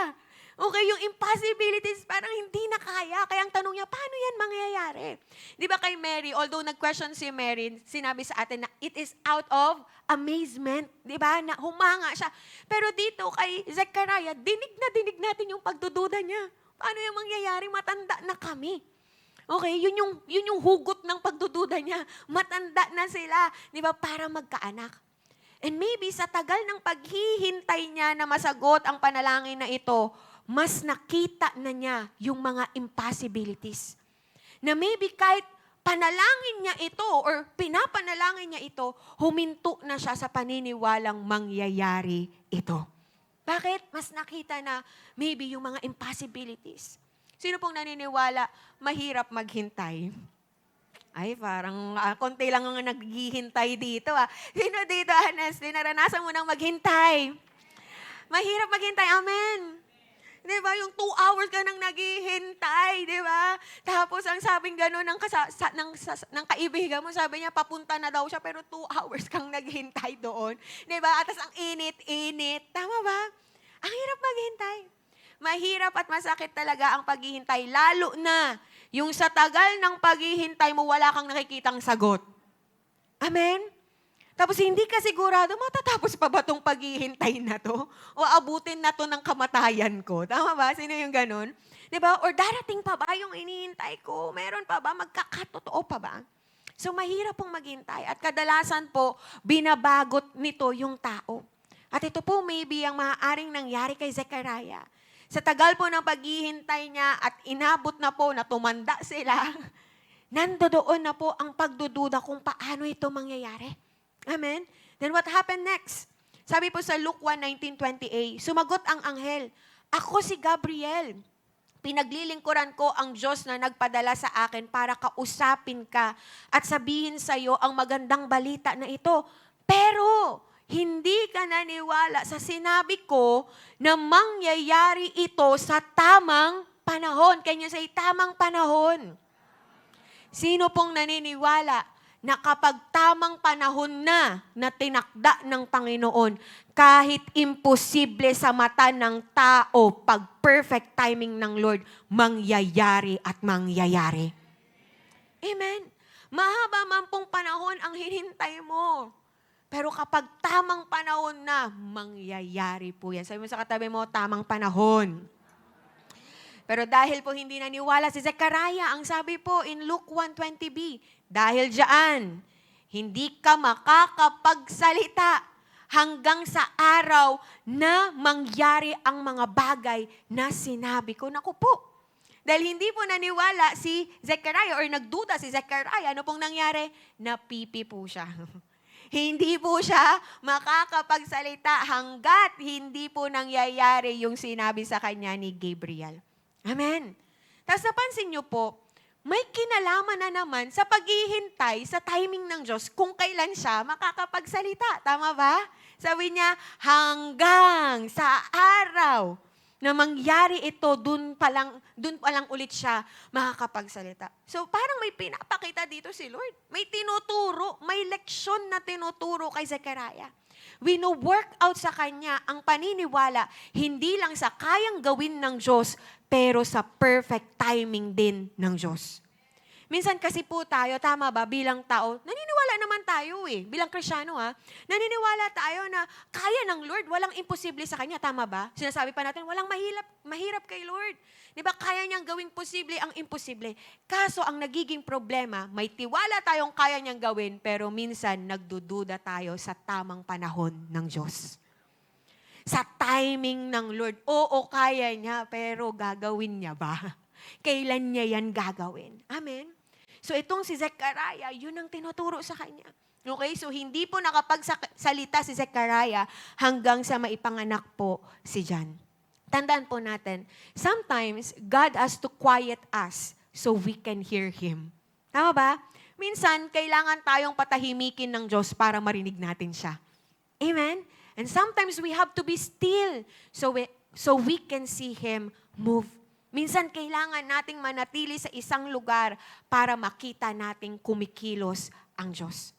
Okay, yung impossibilities parang hindi na kaya. Kaya ang tanong niya, paano yan mangyayari? Di ba kay Mary, although nag-question si Mary, sinabi sa atin na it is out of amazement. Di ba? Na humanga siya. Pero dito kay Zechariah, dinig natin yung pagdududa niya. Paano yung mangyayari? Matanda na kami. Okay, yun yung hugot ng pagdududa niya. Matanda na sila, di ba, para magkaanak. And maybe sa tagal ng paghihintay niya na masagot ang panalangin na ito, mas nakita na niya yung mga impossibilities. Na maybe kahit panalangin niya ito or pinapanalangin niya ito, huminto na siya sa paniniwalang mangyayari ito. Bakit? Mas nakita na maybe yung mga impossibilities. Sino pong naniniwala mahirap maghintay? Ay, parang konti lang ang naghihintay dito. Sino dito, honestly, naranasan mo nang maghintay? Mahirap maghintay, amen. Di ba? Yung 2 hours ka nang naghihintay, di ba? Tapos ang sabing gano'n ng kaibigan mo, sabi niya, papunta na daw siya, pero 2 hours kang naghihintay doon. Di ba? At ang init-init. Tama ba? Ang hirap maghintay. Mahirap at masakit talaga ang paghihintay, lalo na yung sa tagal ng paghihintay mo, wala kang nakikitang sagot. Amen? Tapos hindi ka sigurado, matatapos pa ba itong paghihintay na to? O abutin na to ng kamatayan ko? Tama ba? Sino yung ganun? Diba? Or darating pa ba yung inihintay ko? Meron pa ba? Magkakatotoo pa ba? So mahirap pong maghintay. At kadalasan po, binabagot nito yung tao. At ito po maybe ang maaaring nangyari kay Zechariah. Sa tagal po ng paghihintay niya at inabot na po na tumanda sila, nandoon na po ang pagdududa kung paano ito mangyayari. Amen? Then what happened next? Sabi po sa Luke 1:19-20a, sumagot ang anghel, ako si Gabriel. Pinaglilingkuran ko ang Diyos na nagpadala sa akin para kausapin ka at sabihin sa iyo ang magandang balita na ito. Pero hindi ka naniwala sa sinabi ko na mangyayari ito sa tamang panahon. Can you say, tamang panahon? Sino pong naniniwala na kapag tamang panahon na tinakda ng Panginoon, kahit imposible sa mata ng tao, pag perfect timing ng Lord, mangyayari at mangyayari. Amen? Mahaba man pong panahon ang hinintay mo. Pero kapag tamang panahon na, mangyayari po yan. Sabi mo sa katabi mo, tamang panahon. Pero dahil po hindi naniwala si Zechariah, ang sabi po in Luke 1:20b, dahil diyan, hindi ka makakapagsalita hanggang sa araw na mangyari ang mga bagay na sinabi ko. Naku po, dahil hindi po naniwala si Zechariah or nagduda si Zechariah, ano pong nangyari? Napipi po siya. Hindi po siya makakapagsalita hanggat hindi po nangyayari yung sinabi sa kanya ni Gabriel. Amen. Tapos napansin niyo po, may kinalaman na naman sa paghihintay sa timing ng Diyos kung kailan siya makakapagsalita. Tama ba? Sabi niya, hanggang sa araw na mangyari ito, dun pa lang ulit siya makakapagsalita. So parang may pinapakita dito si Lord. May tinuturo, may leksyon na tinuturo kay Zechariah. Wino-work out sa kanya ang paniniwala, hindi lang sa kayang gawin ng Diyos, pero sa perfect timing din ng Diyos. Minsan kasi po tayo, tama ba, bilang tao, naniniwala naman tayo bilang Kristiyano naniniwala tayo na kaya ng Lord, walang imposible sa Kanya, tama ba? Sinasabi pa natin, walang mahirap kay Lord. Di ba, kaya niyang gawing posible ang imposible. Kaso ang nagiging problema, may tiwala tayong kaya niyang gawin, pero minsan nagdududa tayo sa tamang panahon ng Diyos. Sa timing ng Lord, oo, kaya niya, pero gagawin niya ba? Kailan niya yan gagawin? Amen? So itong si Zechariah, yun ang tinuturo sa kanya. Okay, so hindi po nakapagsalita si Zechariah hanggang sa maipanganak po si John. Tandaan po natin, sometimes God has to quiet us so we can hear Him. Tama ba? Minsan, kailangan tayong patahimikin ng Diyos para marinig natin siya. Amen? And sometimes we have to be still so we can see Him move. Minsan, kailangan nating manatili sa isang lugar para makita nating kumikilos ang Diyos.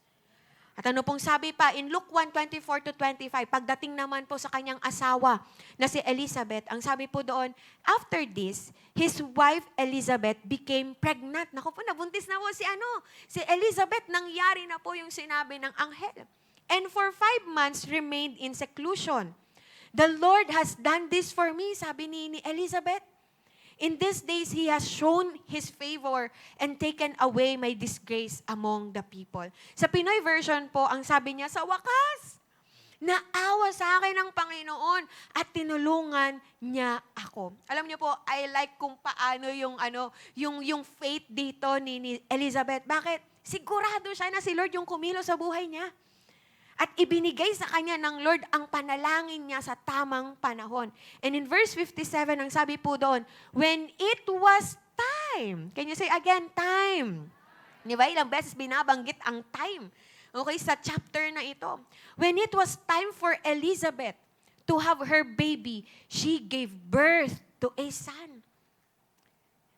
At ano pong sabi pa in Luke 1:24-25, pagdating naman po sa kanyang asawa na si Elizabeth, ang sabi po doon, after this, his wife Elizabeth became pregnant. Naku po, nabuntis na po si Elizabeth, nangyari na po yung sinabi ng anghel. And for 5 months remained in seclusion. The Lord has done this for me, sabi ni Elizabeth. In these days, He has shown His favor and taken away my disgrace among the people. Sa Pinoy version po, ang sabi niya, sa wakas, naawa sa akin ng Panginoon at tinulungan niya ako. Alam niyo po, I like kung paano yung faith dito ni Elizabeth. Bakit? Sigurado siya na si Lord yung kumilos sa buhay niya. At ibinigay sa kanya ng Lord ang panalangin niya sa tamang panahon. And in verse 57, ang sabi po doon, when it was time. Can you say again, time? Di ba? Ilang beses binabanggit ang time. Okay, sa chapter na ito. When it was time for Elizabeth to have her baby, she gave birth to a son.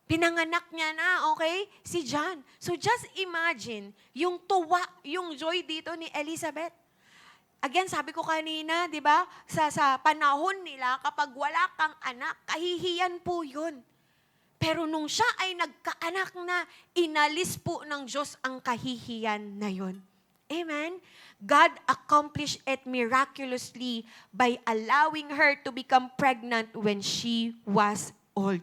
Pinanganak niya na, okay, si John. So just imagine, yung tuwa, yung joy dito ni Elizabeth. Again, sabi ko kanina, di ba, sa panahon nila, kapag wala kang anak, kahihiyan po yun. Pero nung siya ay nagkaanak na, inalis po ng Diyos ang kahihiyan na yun. Amen? God accomplished it miraculously by allowing her to become pregnant when she was old.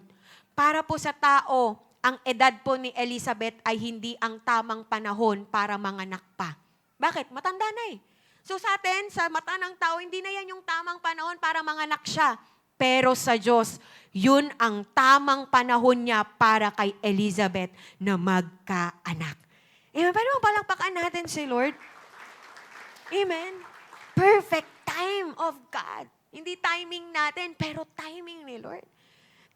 Para po sa tao, ang edad po ni Elizabeth ay hindi ang tamang panahon para manganak pa. Bakit? Matanda na So sa atin, sa mata ng tao, hindi na yan yung tamang panahon para manganak siya. Pero sa Diyos, yun ang tamang panahon niya para kay Elizabeth na magkaanak. Amen. Paano palakpakan natin si Lord? Amen. Perfect time of God. Hindi timing natin, pero timing ni Lord.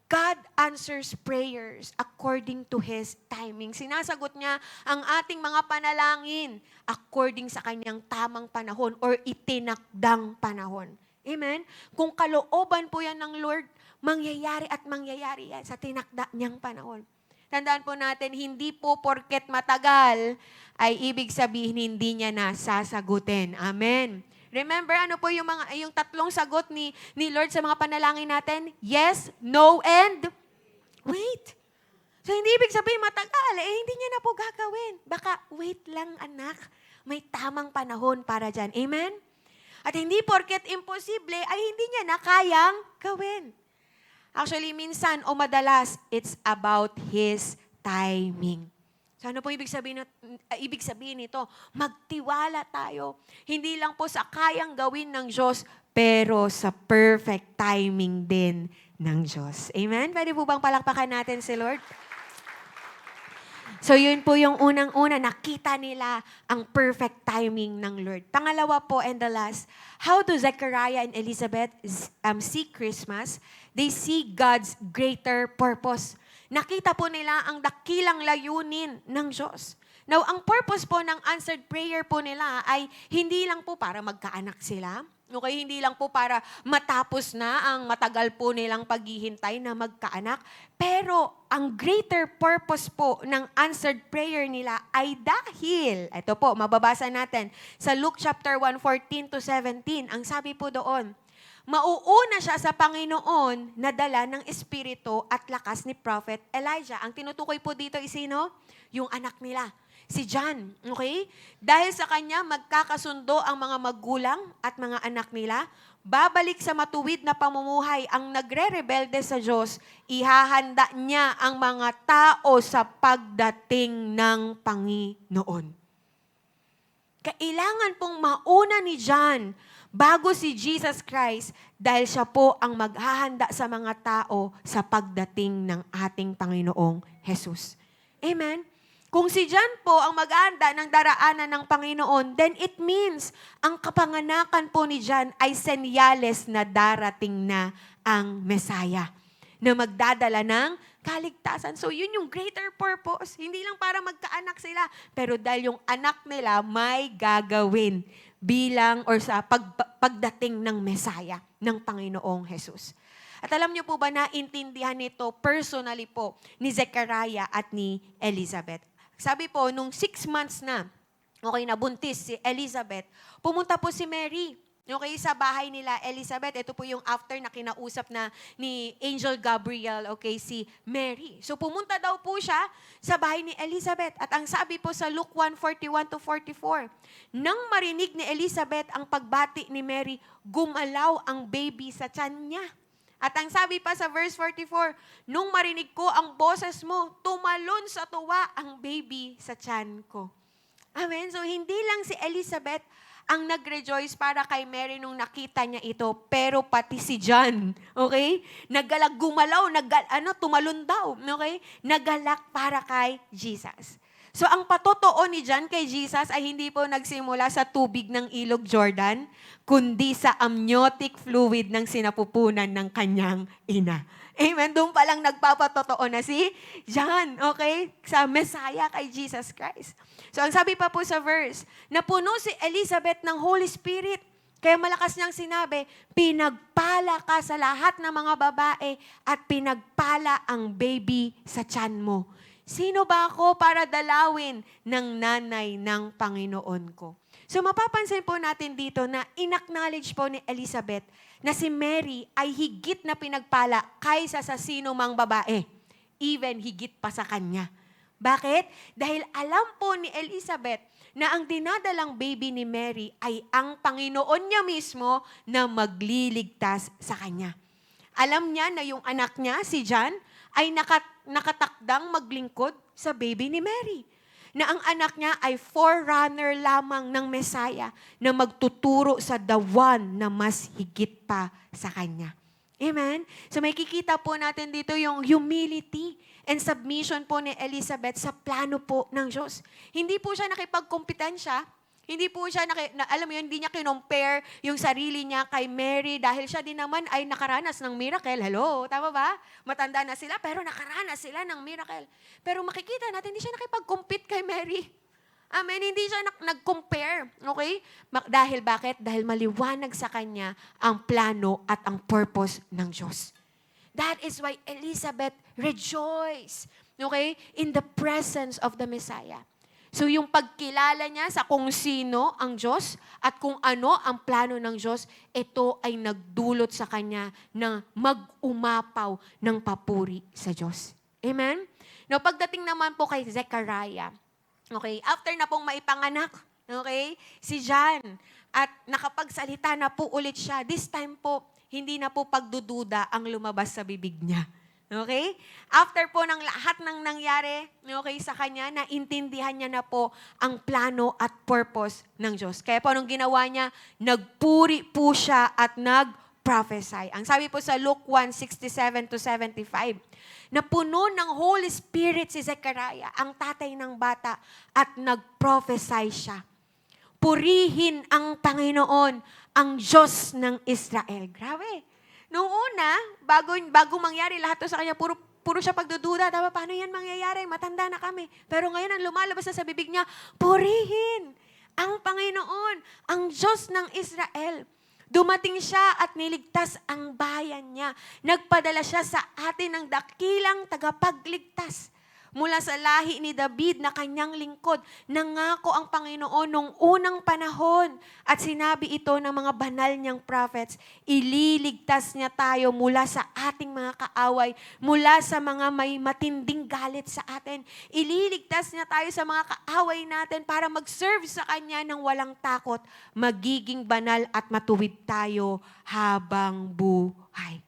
God answers prayers according to His timing. Sinasagot niya ang ating mga panalangin according sa kanyang tamang panahon or itinakdang panahon. Amen? Kung kalooban po yan ng Lord, mangyayari at mangyayari yan sa tinakda niyang panahon. Tandaan po natin, hindi po porket matagal ay ibig sabihin hindi niya na sasagutin. Amen. Remember, ano po yung tatlong sagot ni Lord sa mga panalangin natin? Yes, no, and wait. So, hindi ibig sabihin matagal, hindi niya na po gagawin. Baka, wait lang anak, may tamang panahon para dyan. Amen? At hindi porket imposible, ay hindi niya na kayang gawin. Actually, minsan o madalas, it's about His timing. So ano po ibig sabihin nito? Magtiwala tayo. Hindi lang po sa kayang gawin ng Diyos, pero sa perfect timing din ng Diyos. Amen? Pwede po bang palakpakan natin si Lord? So yun po yung unang-una, nakita nila ang perfect timing ng Lord. Pangalawa po and the last, how do Zechariah and Elizabeth see Christmas? They see God's greater purpose. Nakita po nila ang dakilang layunin ng Diyos. Now, ang purpose po ng answered prayer po nila ay hindi lang po para magkaanak sila. Okay, hindi lang po para matapos na ang matagal po nilang paghihintay na magkaanak. Pero ang greater purpose po ng answered prayer nila ay dahil, ito po, mababasa natin sa Luke chapter 1:14 to 17. Ang sabi po doon, mauuna siya sa Panginoon na dala ng espiritu at lakas ni Prophet Elijah. Ang tinutukoy po dito is sino? Yung anak nila. Si John, okay? Dahil sa kanya, magkakasundo ang mga magulang at mga anak nila. Babalik sa matuwid na pamumuhay ang nagre-rebelde sa Diyos. Ihahanda niya ang mga tao sa pagdating ng Panginoon. Kailangan pong mauna ni John bago si Jesus Christ dahil siya po ang maghahanda sa mga tao sa pagdating ng ating Panginoong Jesus. Amen? Kung si John po ang mag-aanda ng daraanan ng Panginoon, then it means ang kapanganakan po ni John ay senyales na darating na ang Messiah na magdadala ng kaligtasan. So yun yung greater purpose. Hindi lang para magkaanak sila, pero dahil yung anak nila may gagawin bilang or sa pagdating ng Messiah, ng Panginoong Jesus. At alam niyo po ba na intindihan nito personally po ni Zechariah at ni Elizabeth. Sabi po, nung 6 months na, okay, nabuntis si Elizabeth, pumunta po si Mary, okay, sa bahay nila Elizabeth. Ito po yung after na kinausap na ni Angel Gabriel, okay, si Mary. So pumunta daw po siya sa bahay ni Elizabeth. At ang sabi po sa Luke 1:41 to 44, nang marinig ni Elizabeth ang pagbati ni Mary, gumalaw ang baby sa tiyan niya. At ang sabi pa sa verse 44, nung marinig ko ang boses mo, tumalon sa tuwa ang baby sa tiyan ko. Amen? So hindi lang si Elizabeth ang nag-rejoice para kay Mary nung nakita niya ito, pero pati si John, okay? Gumalaw, tumalon daw, okay? Nagalak para kay Jesus. So ang patotoo ni John kay Jesus ay hindi po nagsimula sa tubig ng ilog Jordan, kundi sa amniotic fluid ng sinapupunan ng kanyang ina. Amen? Doon pa lang nagpapatotoo na si John, okay? Sa Messiah kay Jesus Christ. So ang sabi pa po sa verse, napuno si Elizabeth ng Holy Spirit. Kaya malakas niyang sinabi, pinagpala ka sa lahat ng mga babae at pinagpala ang baby sa tiyan mo. Sino ba ako para dalawin ng nanay ng Panginoon ko? So mapapansin po natin dito na inacknowledge po ni Elizabeth na si Mary ay higit na pinagpala kaysa sa sino mang babae. Even higit pa sa kanya. Bakit? Dahil alam po ni Elizabeth na ang dinadalang baby ni Mary ay ang Panginoon niya mismo na magliligtas sa kanya. Alam niya na yung anak niya, si John, ay nakatakdang maglingkod sa baby ni Mary. Na ang anak niya ay forerunner lamang ng Messiah na magtuturo sa the one na mas higit pa sa kanya. Amen? So may kikita po natin dito yung humility and submission po ni Elizabeth sa plano po ng Diyos. Hindi po siya nakipagkompetensya. Hindi po siya, alam mo yun, hindi niya kinompare yung sarili niya kay Mary dahil siya din naman ay nakaranas ng miracle. Hello, tama ba? Matanda na sila pero nakaranas sila ng miracle. Pero makikita natin, hindi siya nakipag-compete kay Mary. Amen, hindi siya nag-compare. Okay? Dahil bakit? Dahil maliwanag sa kanya ang plano at ang purpose ng Diyos. That is why Elizabeth rejoiced, okay, in the presence of the Messiah. So yung pagkilala niya sa kung sino ang Diyos at kung ano ang plano ng Diyos, ito ay nagdulot sa kanya na mag-umapaw ng papuri sa Diyos. Amen? Now, pagdating naman po kay Zechariah, okay, after na pong maipanganak, okay, si John, at nakapagsalita na po ulit siya, this time po, hindi na po pagdududa ang lumabas sa bibig niya. Okay? After po ng lahat ng nangyari, okay, sa kanya, naintindihan niya na po ang plano at purpose ng Diyos. Kaya po anong ginawa niya? Nagpuri po siya at nag-prophesy. Ang sabi po sa Luke 1:67-75, na puno ng Holy Spirit si Zechariah, ang tatay ng bata, at nag-prophesy siya. Purihin ang Panginoon, ang Diyos ng Israel. Grabe. Noong una, bago mangyari lahat to sa kanya, puro siya pagdududa. Tama, paano yan mangyayari? Matanda na kami. Pero ngayon, ang lumalabas na sa bibig niya, purihin ang Panginoon, ang Diyos ng Israel. Dumating siya at niligtas ang bayan niya. Nagpadala siya sa atin ng dakilang tagapagligtas. Mula sa lahi ni David na kanyang lingkod, nangako ang Panginoon nung unang panahon at sinabi ito ng mga banal niyang prophets, ililigtas niya tayo mula sa ating mga kaaway, mula sa mga may matinding galit sa atin. Ililigtas niya tayo sa mga kaaway natin para mag-serve sa Kanya ng walang takot, magiging banal at matuwid tayo habang buhay.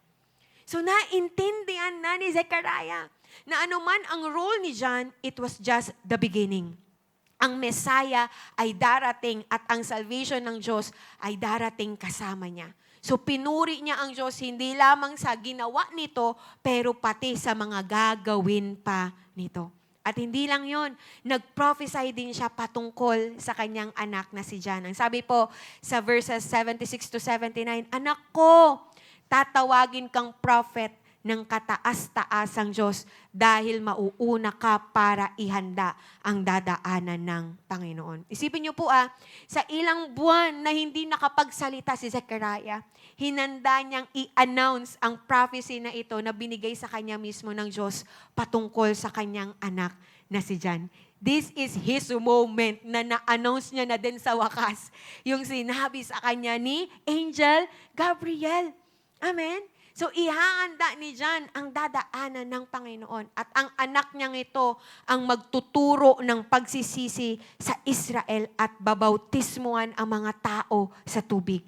So naintindihan na ni Zechariah na anuman ang role ni John, it was just the beginning. Ang Messiah ay darating at ang salvation ng Diyos ay darating kasama niya. So pinuri niya ang Diyos hindi lamang sa ginawa nito, pero pati sa mga gagawin pa nito. At hindi lang yon, nag-prophesy din siya patungkol sa kanyang anak na si John. Ang sabi po sa verses 76-79, anak ko, tatawagin kang prophet ng kataas-taasang Diyos dahil mauuna ka para ihanda ang dadaanan ng Panginoon. Isipin niyo po sa ilang buwan na hindi nakapagsalita si Zechariah, hinanda niyang i-announce ang prophecy na ito na binigay sa kanya mismo ng Diyos patungkol sa kanyang anak na si John. This is his moment na na-announce niya na din sa wakas yung sinabi sa kanya ni Angel Gabriel. Amen? So, ihahanda ni John ang dadaanan ng Panginoon. At ang anak niyang ito ang magtuturo ng pagsisisi sa Israel at babautismuhan ang mga tao sa tubig.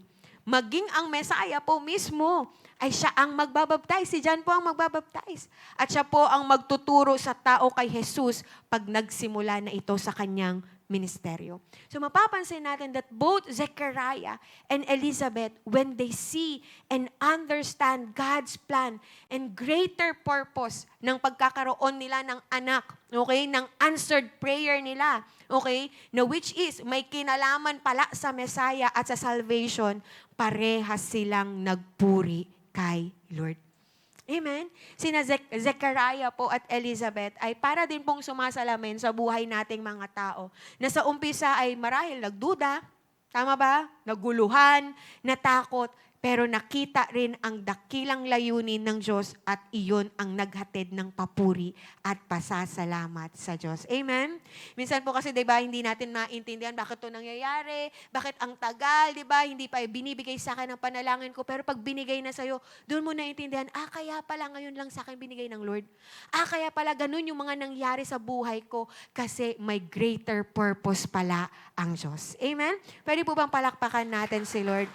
Maging ang Messiah po mismo ay siya ang magbabaptize. Si John po ang magbabaptize. At siya po ang magtuturo sa tao kay Jesus pag nagsimula na ito sa kanyang ministeryo. So mapapansin natin that both Zechariah and Elizabeth, when they see and understand God's plan and greater purpose ng pagkakaroon nila ng anak, okay, ng answered prayer nila, okay, na which is may kinalaman pala sa Messiah at sa salvation, parehas silang nagpuri kay Lord. Amen? Sina Zechariah po at Elizabeth ay para din pong sumasalamin sa buhay nating mga tao na sa umpisa ay marahil nagduda, tama ba? Naguluhan, natakot, pero nakita rin ang dakilang layunin ng Diyos at iyon ang naghatid ng papuri at pasasalamat sa Diyos. Amen? Minsan po kasi, di ba, hindi natin maintindihan bakit ito nangyayari, bakit ang tagal, di ba, hindi pa binibigay sa akin ang panalangin ko, pero pag binigay na sa'yo, doon mo naintindihan, kaya pala ngayon lang sa akin binigay ng Lord. Kaya pala ganun yung mga nangyari sa buhay ko kasi may greater purpose pala ang Diyos. Amen? Pwede po bang palakpakan natin si Lord?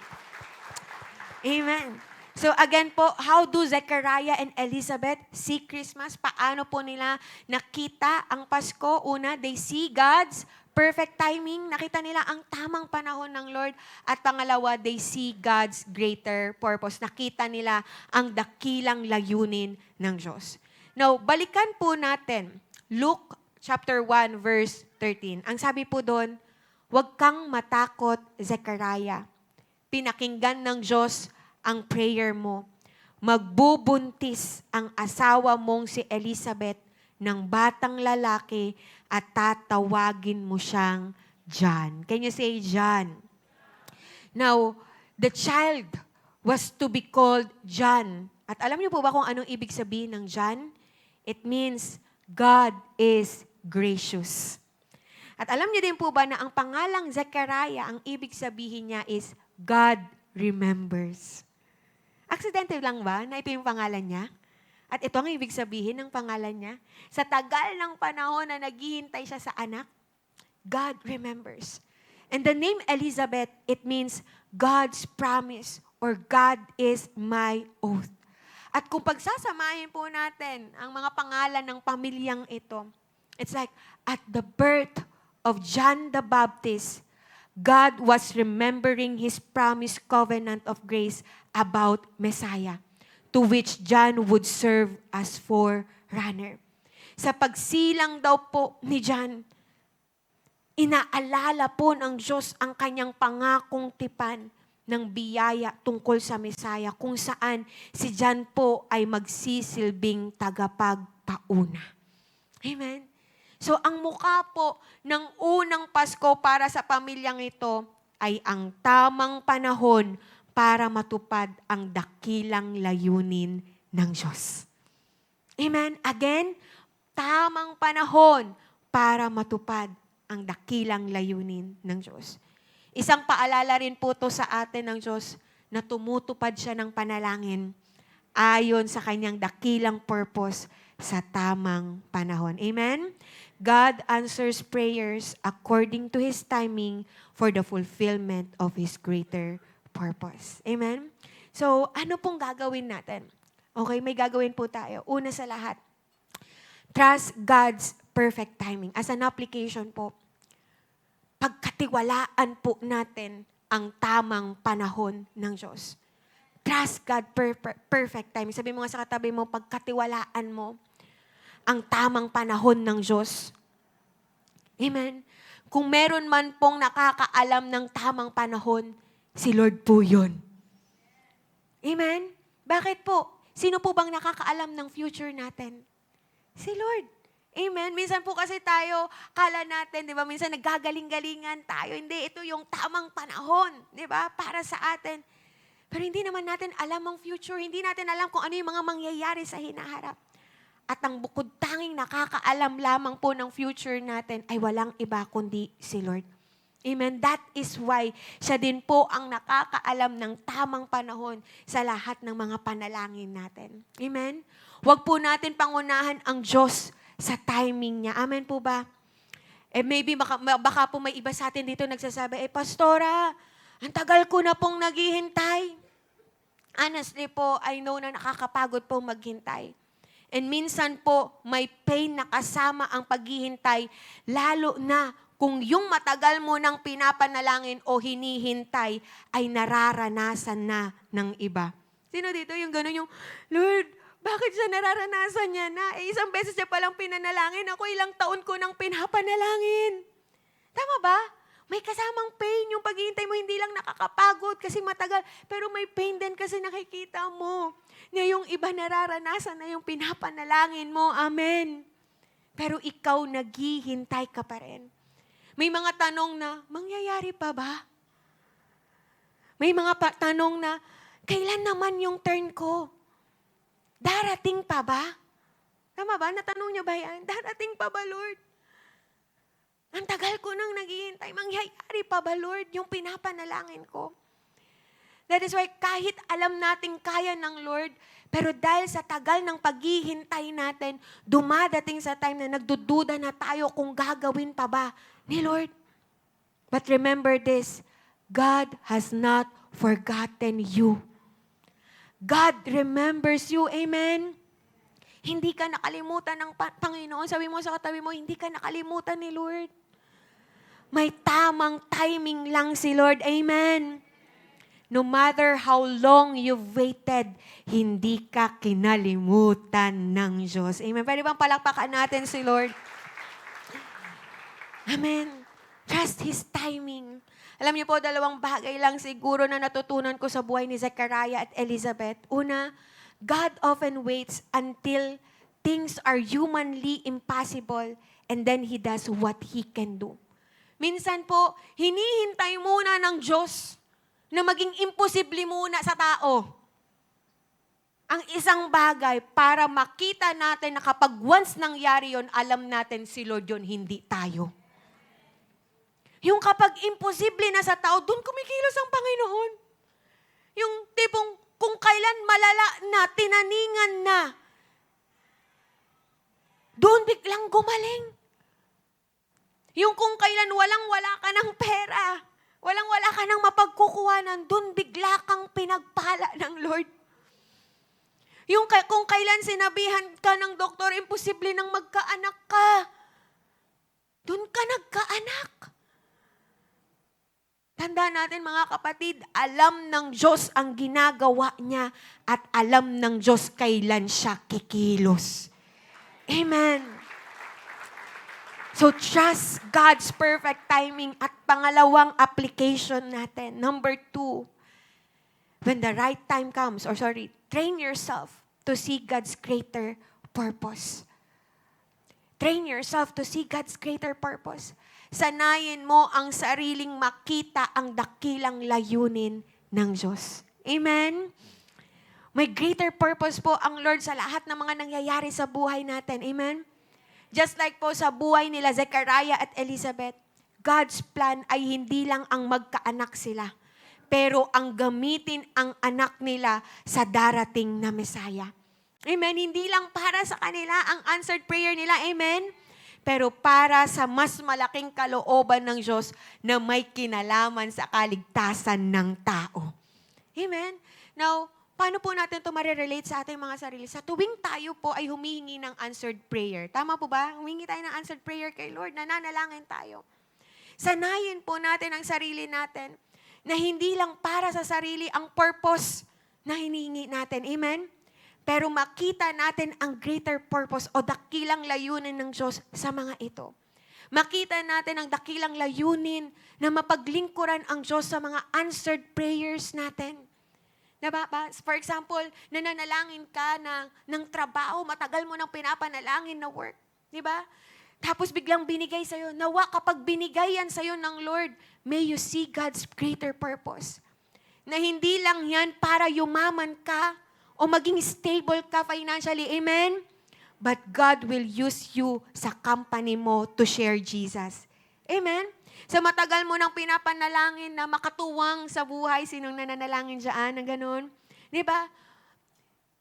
Amen. So again po, how do Zechariah and Elizabeth see Christmas? Paano po nila nakita ang Pasko? Una, they see God's perfect timing. Nakita nila ang tamang panahon ng Lord. At pangalawa, they see God's greater purpose. Nakita nila ang dakilang layunin ng Diyos. Now, balikan po natin Luke chapter 1 verse 13. Ang sabi po doon, huwag kang matakot, Zechariah. Pinakinggan ng Diyos ang prayer mo. Magbubuntis ang asawa mong si Elizabeth ng batang lalaki at tatawagin mo siyang John. Can you say John? Now, the child was to be called John. At alam niyo po ba kung anong ibig sabihin ng John? It means God is gracious. At alam niyo din po ba na ang pangalang Zechariah, ang ibig sabihin niya is God remembers. Accidental lang ba na ito yung pangalan niya? At ito ang ibig sabihin ng pangalan niya. Sa tagal ng panahon na naghihintay siya sa anak, God remembers. And the name Elizabeth, it means God's promise or God is my oath. At kung pagsasamahin po natin ang mga pangalan ng pamilyang ito, it's like at the birth of John the Baptist, God was remembering His promised covenant of grace about Messiah, to which John would serve as forerunner. Sa pagsilang daw po ni John, inaalala po ng Diyos ang kanyang pangakong tipan ng biyaya tungkol sa Messiah, kung saan si John po ay magsisilbing tagapagpauna. Amen? So, ang mukha po ng unang Pasko para sa pamilyang ito ay ang tamang panahon para matupad ang dakilang layunin ng Diyos. Amen? Again, tamang panahon para matupad ang dakilang layunin ng Diyos. Isang paalala rin po to sa atin ng Diyos na tumutupad siya ng panalangin ayon sa kanyang dakilang purpose sa tamang panahon. Amen? God answers prayers according to His timing for the fulfillment of His greater purpose. Amen? So, ano pong gagawin natin? Okay, may gagawin po tayo. Una sa lahat, trust God's perfect timing. As an application po, pagkatiwalaan po natin ang tamang panahon ng Diyos. Trust God perfect timing. Sabi mo nga sa katabi mo, pagkatiwalaan mo ang tamang panahon ng Diyos. Amen? Kung meron man pong nakakaalam ng tamang panahon, si Lord po yun. Amen? Bakit po? Sino po bang nakakaalam ng future natin? Si Lord. Amen? Minsan po kasi tayo, kala natin, di ba? Minsan naggagaling-galingan tayo. Hindi, ito yung tamang panahon, di ba? Para sa atin. Pero hindi naman natin alam ang future. Hindi natin alam kung ano yung mga mangyayari sa hinaharap. At ang bukod tanging nakakaalam lamang po ng future natin ay walang iba kundi si Lord. Amen? That is why siya din po ang nakakaalam ng tamang panahon sa lahat ng mga panalangin natin. Amen? Huwag po natin pangunahan ang Diyos sa timing niya. Amen po ba? Maybe baka po may iba sa atin dito nagsasabi, Pastora, ang tagal ko na pong naghihintay. Honestly po, I know na nakakapagod po maghintay. And minsan po, may pain na kasama ang paghihintay, lalo na kung yung matagal mo nang pinapanalangin o hinihintay ay nararanasan na ng iba. Sino dito yung gano'n yung, Lord, bakit siya nararanasan niya na? Isang beses siya palang pinanalangin, ako ilang taon ko nang pinapanalangin. Tama ba? May kasamang pain yung paghihintay mo, hindi lang nakakapagod kasi matagal, pero may pain din kasi nakikita mo na yung iba nararanasan na yung pinapanalangin mo. Amen. Pero ikaw naghihintay ka pa rin. May mga tanong na, mangyayari pa ba? May mga tanong na, kailan naman yung turn ko? Darating pa ba? Tama ba? Natanong niyo ba yan? Darating pa ba, Lord? Ang tagal ko nang naghihintay. Mangyayari pa ba, Lord, yung pinapanalangin ko? That is why kahit alam natin kaya ng Lord, pero dahil sa tagal ng paghihintay natin, dumadating sa time na nagdududa na tayo kung gagawin pa ba ni Lord. But remember this, God has not forgotten you. God remembers you. Amen? Hindi ka nakalimutan ng Panginoon. Sabi mo sa katabi mo, hindi ka nakalimutan ni Lord. May tamang timing lang si Lord. Amen? No matter how long you've waited, hindi ka kinalimutan ng Diyos. Amen? Pwede bang palakpakan natin si Lord? Amen? Trust His timing. Alam niyo po, dalawang bagay lang siguro na natutunan ko sa buhay ni Zechariah at Elizabeth. Una, God often waits until things are humanly impossible and then He does what He can do. Minsan po, hinihintay muna ng Diyos na maging imposible muna sa tao ang isang bagay para makita natin na kapag once nangyari yon, alam natin si Lord yon, hindi tayo. Yung kapag imposible na sa tao, doon kumikilos ang Panginoon. Yung tipong kung kailan malala na, tinaningan na, doon biglang gumaling. Yung kung kailan walang-wala ka ng pera, Walang-wala ka nang mapagkukuhanan, dun bigla kang pinagpala ng Lord. Kung kailan sinabihan ka ng doktor, imposible nang magkaanak ka. Dun ka nagkaanak. Tandaan natin mga kapatid, alam ng Diyos ang ginagawa niya at alam ng Diyos kailan siya kikilos. Amen. So trust God's perfect timing. At pangalawang application natin, number 2, when the right time comes, train yourself to see God's greater purpose. Train yourself to see God's greater purpose. Sanayin mo ang sariling makita ang dakilang layunin ng Diyos. Amen? May greater purpose po ang Lord sa lahat ng mga nangyayari sa buhay natin. Amen? Just like po sa buhay nila Zechariah at Elizabeth, God's plan ay hindi lang ang magkaanak sila, pero ang gamitin ang anak nila sa darating na Messiah. Amen? Hindi lang para sa kanila ang answered prayer nila. Amen? Pero para sa mas malaking kalooban ng Diyos na may kinalaman sa kaligtasan ng tao. Amen? Now, paano po natin ito marirelate sa ating mga sarili? Sa tuwing tayo po ay humihingi ng answered prayer. Tama po ba? Humingi tayo ng answered prayer kay Lord. Nananalangin tayo. Sanayin po natin ang sarili natin na hindi lang para sa sarili ang purpose na hinihingi natin. Amen? Pero makita natin ang greater purpose o dakilang layunin ng Diyos sa mga ito. Makita natin ang dakilang layunin na mapaglingkuran ang Diyos sa mga answered prayers natin. Diba? For example, nananalangin ka ng trabaho, matagal mo nang pinapanalangin na work. Diba? Tapos biglang binigay sa'yo. Nawa kapag binigay yan sa'yo ng Lord, may you see God's greater purpose. Na hindi lang yan para yumaman ka, o maging stable ka financially. Amen? But God will use you sa company mo to share Jesus. Amen? Sa matagal mo nang pinapanalangin na makatuwang sa buhay, sinong nananalangin dyan na ganun? Diba?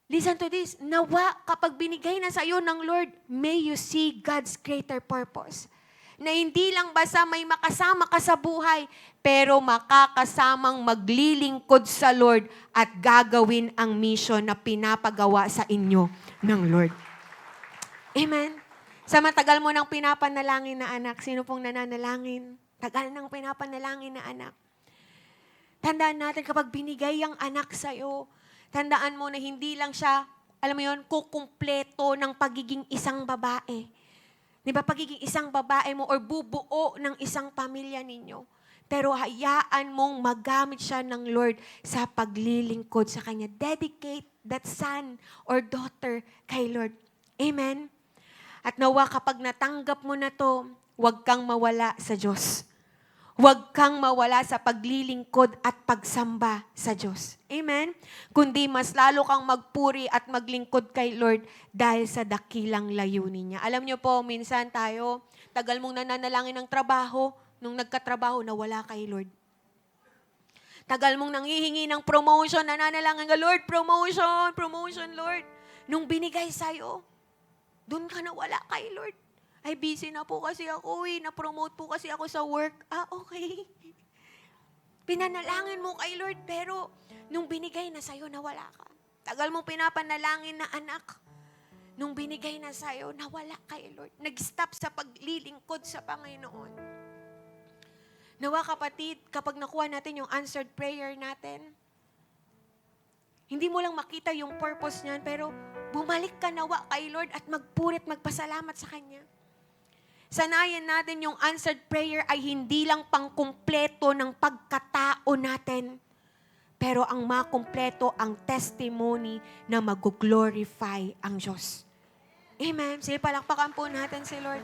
Listen to this. Nawa, kapag binigay na sa'yo ng Lord, may you see God's greater purpose. Na hindi lang basta may makasama ka sa buhay, pero makakasamang maglilingkod sa Lord at gagawin ang mission na pinapagawa sa inyo ng Lord. Amen? Sa matagal mo nang pinapanalangin na anak, sino pong nananalangin? Tagal nang pinapanalangin na anak. Tandaan natin kapag binigay ang anak sa'yo, tandaan mo na hindi lang siya, alam mo yun, kukumpleto ng pagiging isang babae. Di ba, pagiging isang babae mo or bubuo ng isang pamilya ninyo. Pero hayaan mong magamit siya ng Lord sa paglilingkod sa Kanya. Dedicate that son or daughter kay Lord. Amen? At nawa kapag natanggap mo na to, huwag kang mawala sa Diyos. Huwag kang mawala sa paglilingkod at pagsamba sa Diyos. Amen? Kundi mas lalo kang magpuri at maglingkod kay Lord dahil sa dakilang layunin niya. Alam niyo po, minsan tayo, tagal mong nananalangin ng trabaho, nung nagkatrabaho, nawala kay Lord. Tagal mong nanghihingi ng promotion, nananalangin ka, Lord, promotion, promotion, Lord. Nung binigay sa'yo, doon ka nawala kay Lord. Ay, busy na po kasi ako na-promote po kasi ako sa work. Okay. Pinanalangin mo kay Lord, pero nung binigay na sa'yo, nawala ka. Tagal mo pinapanalangin na anak. Nung binigay na sa'yo, nawala kay Lord. Nag-stop sa paglilingkod sa Panginoon. Nawa kapatid, kapag nakuha natin yung answered prayer natin, hindi mo lang makita yung purpose niyan, pero bumalik ka nawa kay Lord at magpurit, magpasalamat sa Kanya. Sanayan natin yung answered prayer ay hindi lang pangkumpleto ng pagkatao natin, pero ang makumpleto ang testimony na mag-glorify ang Diyos. Amen. Sige, palakpakan po natin si Lord.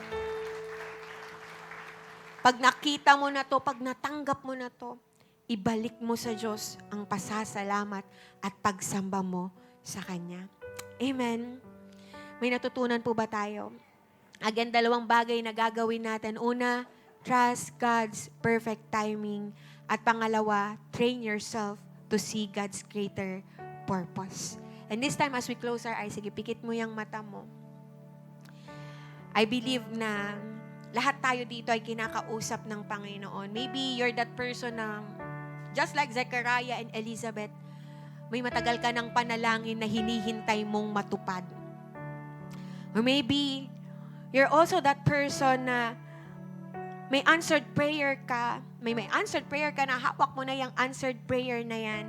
Pag nakita mo na to, pag natanggap mo na to, ibalik mo sa Diyos ang pasasalamat at pagsamba mo sa Kanya. Amen. May natutunan po ba tayo? Again, 2 bagay na gagawin natin. Una, trust God's perfect timing. At pangalawa, train yourself to see God's greater purpose. And this time, as we close our eyes, sige, pikit mo yung mata mo. I believe na lahat tayo dito ay kinakausap ng Panginoon. Maybe you're that person na, just like Zechariah and Elizabeth, may matagal ka ng panalangin na hinihintay mong matupad. Or maybe, you're also that person na may answered prayer ka, may answered prayer ka na hawak mo na yung answered prayer na yan.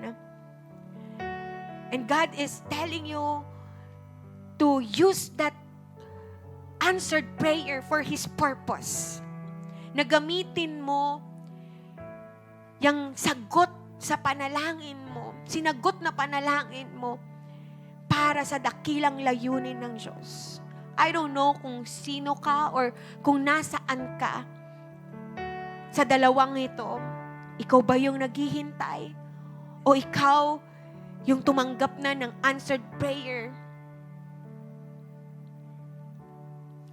And God is telling you to use that answered prayer for His purpose. Na gamitin mo yung sagot sa panalangin mo, sinagot na panalangin mo para sa dakilang layunin ng Diyos. I don't know kung sino ka or kung nasaan ka sa dalawang ito. Ikaw ba yung naghihintay? O ikaw yung tumanggap na ng answered prayer?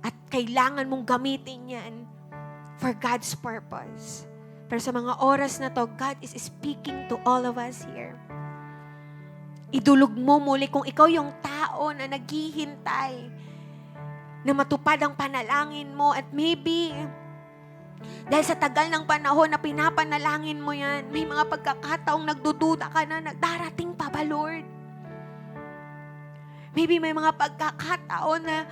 At kailangan mong gamitin yan for God's purpose. Pero sa mga oras na to, God is speaking to all of us here. Idulog mo muli kung ikaw yung tao na naghihintay na matupad ang panalangin mo at maybe dahil sa tagal ng panahon na pinapanalangin mo yan, may mga pagkakataong nagdududa ka na darating pa ba, Lord? Maybe may mga pagkakataon na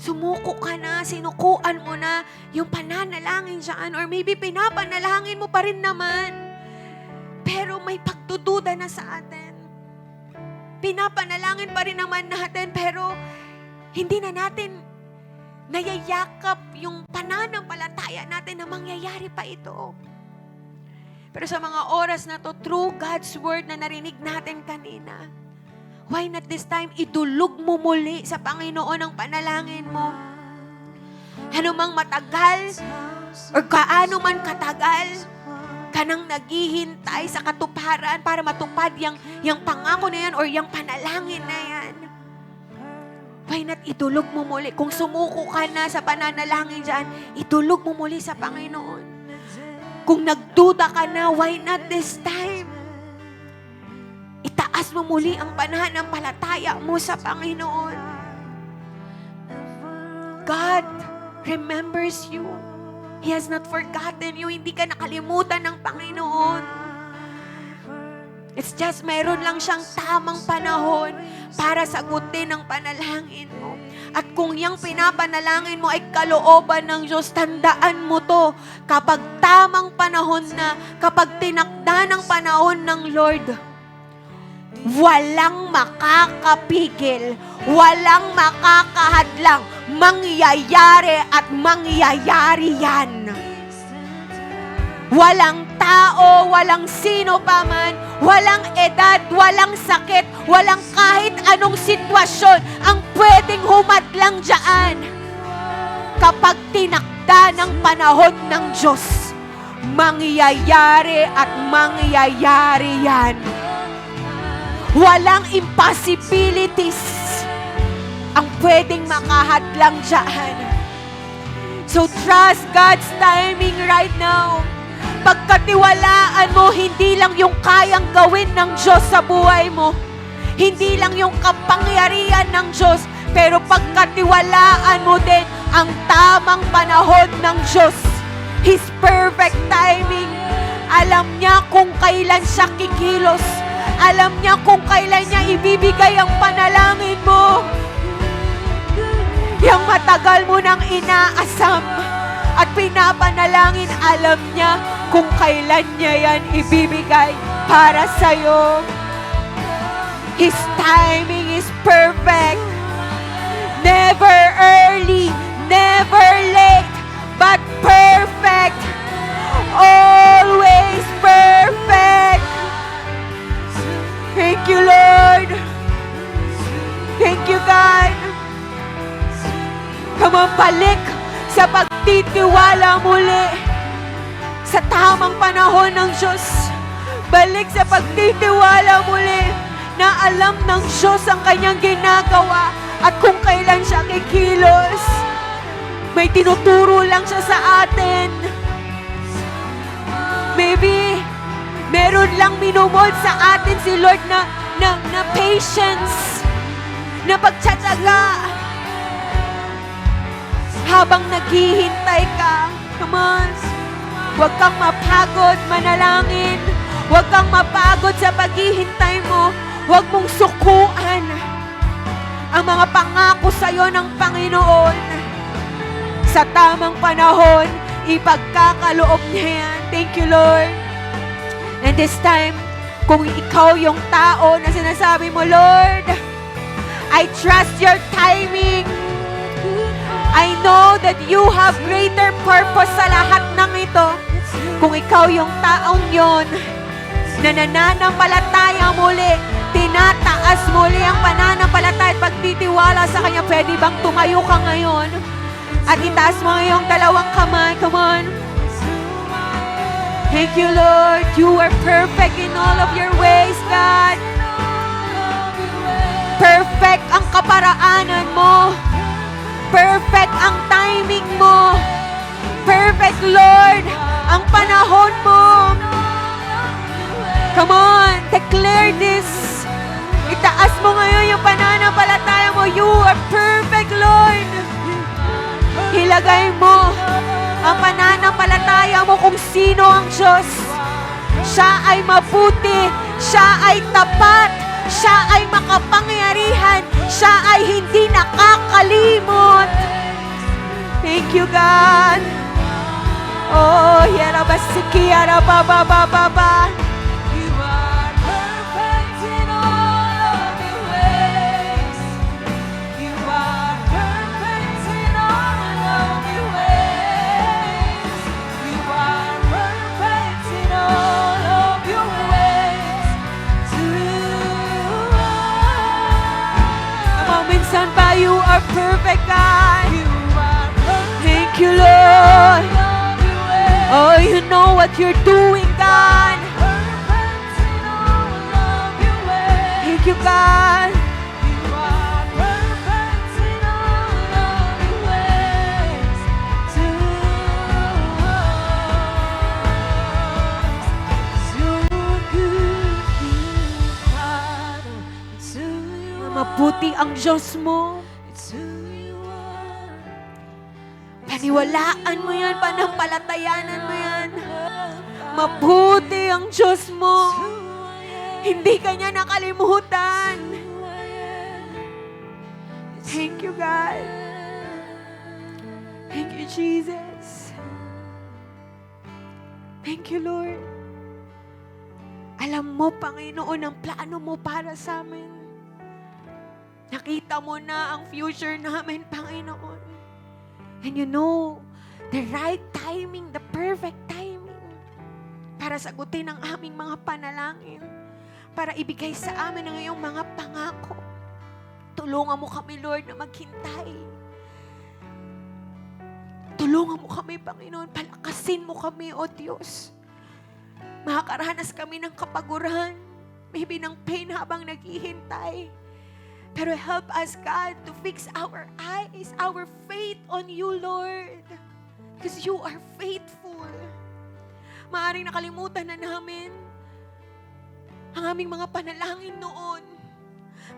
sumuko ka na, sinukuan mo na yung pananalangin dyan, or maybe pinapanalangin mo pa rin naman, pero may pagdududa na sa atin. Pinapanalangin pa rin naman natin, pero hindi na natin nayayakap yung pananampalataya natin na mangyayari pa ito. Pero sa mga oras na to, through God's word na narinig natin kanina, why not this time, idulog mo muli sa Panginoon ang panalangin mo. Ano mang matagal, or kaano man katagal, ka nang naghihintay sa katuparan para matupad yung pangako na yan or yung panalangin na yan. Why not idulog mo muli? Kung sumuko ka na sa pananalangin dyan, idulog mo muli sa Panginoon. Kung nagduda ka na, why not this time? Itaas mo muli ang pananampalataya mo sa Panginoon. God remembers you. He has not forgotten you. Hindi ka nakalimutan ng Panginoon. It's just mayroon lang siyang tamang panahon para sagutin ang panalangin mo. At kung yung pinapanalangin mo ay kalooban ng Diyos, tandaan mo to. Kapag tamang panahon na, kapag tinakda ng panahon ng Lord, walang makakapigil, walang makakahadlang, mangyayari at mangyayari yan. Walang tao, walang sino pa man, walang edad, walang sakit, walang kahit anong sitwasyon ang pwedeng humadlang dyan. Kapag tinakda ng panahon ng Diyos, mangyayari at mangyayari yan. Walang impossibilities ang pwedeng makahadlang dyan. So trust God's timing right now. Pagkatiwalaan mo, hindi lang yung kayang gawin ng Diyos sa buhay mo. Hindi lang yung kapangyarihan ng Diyos, pero pagkatiwalaan mo din ang tamang panahon ng Diyos. His perfect timing. Alam niya kung kailan siya kikilos. Alam niya kung kailan niya ibibigay ang panalangin mo. Yung matagal mo nang inaasam at pinapanalangin, alam niya kung kailan niya yan ibibigay para sa'yo. His timing is perfect. Never early, never late, but perfect. Always perfect. Thank you, Lord. Thank you, God. Kamambalik sa pagtitiwala muli sa tamang panahon ng Diyos. Balik sa pagtitiwala muli na alam ng Diyos ang kanyang ginagawa at kung kailan siya kikilos. May tinuturo lang siya sa atin. Maybe meron lang minumod sa atin si Lord na patience, na pagtsatsaga habang naghihintay ka. Huwag kang mapagod manalangin. Huwag kang mapagod sa paghihintay mo. Huwag mong sukuan ang mga pangako sa iyo ng Panginoon. Sa tamang panahon, ipagkakaloob niya yan. Thank you, Lord. And this time, kung ikaw yung tao na sinasabi mo, Lord, I trust your timing. I know that you have greater purpose sa lahat ng ito. Kung ikaw yung taong yon na nananampalataya muli, tinataas muli ang pananampalataya at pagtitiwala sa Kanya, pwede bang tumayo ka ngayon? At itaas mo ngayong dalawang kamay. Come on. Thank you, Lord. You are perfect in all of your ways, God. Perfect ang kaparaanan mo. Perfect ang timing mo. Perfect, Lord, ang panahon mo. Come on, declare this. Itaas mo ngayon yung pananampalataya mo. You are perfect, Lord. Ilagay mo ang pananampalataya mo kung sino ang Diyos. Siya ay mabuti. Siya ay tapat. Siya ay makapangyarihan. Siya ay hindi nakakalimot. Thank you, God. Oh, yarabasiki, yarababababa. You are perfect in all of your ways. You are perfect in all of your ways. You are perfect in all of your ways. To Come on, minsan pa, you are perfect, God. you are perfect Thank you, Lord. in all your ways. Oh, you know what you're doing, God. Perfect in all of your ways. Thank you, God. You are perfect in all of your ways to us. So good you are. It's who you are. Mabuti ang Diyos mo. It's who you are. Paniwalaan mo yan, panampalatayanan mo yan. Mabuti ang Diyos mo. Hindi ka niya nakalimutan. Thank you, God. Thank you, Jesus. Thank you, Lord. Alam mo, Panginoon, ang plano mo para sa amin. Nakita mo na ang future namin, Panginoon. And you know, the right timing, the perfect timing para sagutin ang aming mga panalangin, para ibigay sa amin ang iyong mga pangako. Tulungan mo kami, Lord, na maghintay. Tulungan mo kami, Panginoon. Palakasin mo kami, O Diyos. Makakaranas kami ng kapaguran, maybe ng pain habang naghihintay. Pero help us, God, to fix our eyes, our faith on you, Lord. Because you are faithful. Maaring nakalimutan na namin ang aming mga panalangin noon.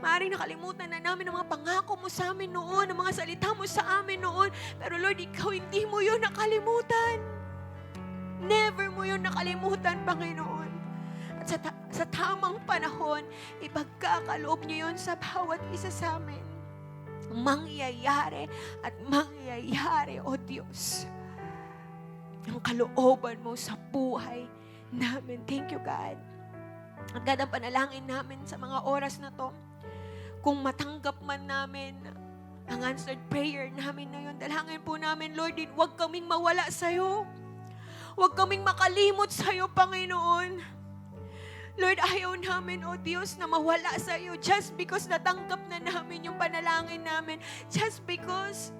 Maaring nakalimutan na namin ang mga pangako mo sa amin noon, ang mga salita mo sa amin noon. Pero Lord, ikaw hindi mo yun nakalimutan. Never mo yun nakalimutan, Panginoon. At sa tamang panahon, ipagkakaloob niyo yun sa bawat isa sa amin. Mangyayari at mangyayari, O Diyos. Ang kalooban mo sa buhay namin. Thank you, God. At God, ang panalangin namin sa mga oras na to, kung matanggap man namin ang answered prayer namin na yun, dalangin po namin, Lord, huwag kaming mawala sa'yo. Huwag kaming makalimot sa'yo, Panginoon. Lord, ayaw namin, O Diyos, na mawala sa iyo just because natanggap na namin yung panalangin namin. Just because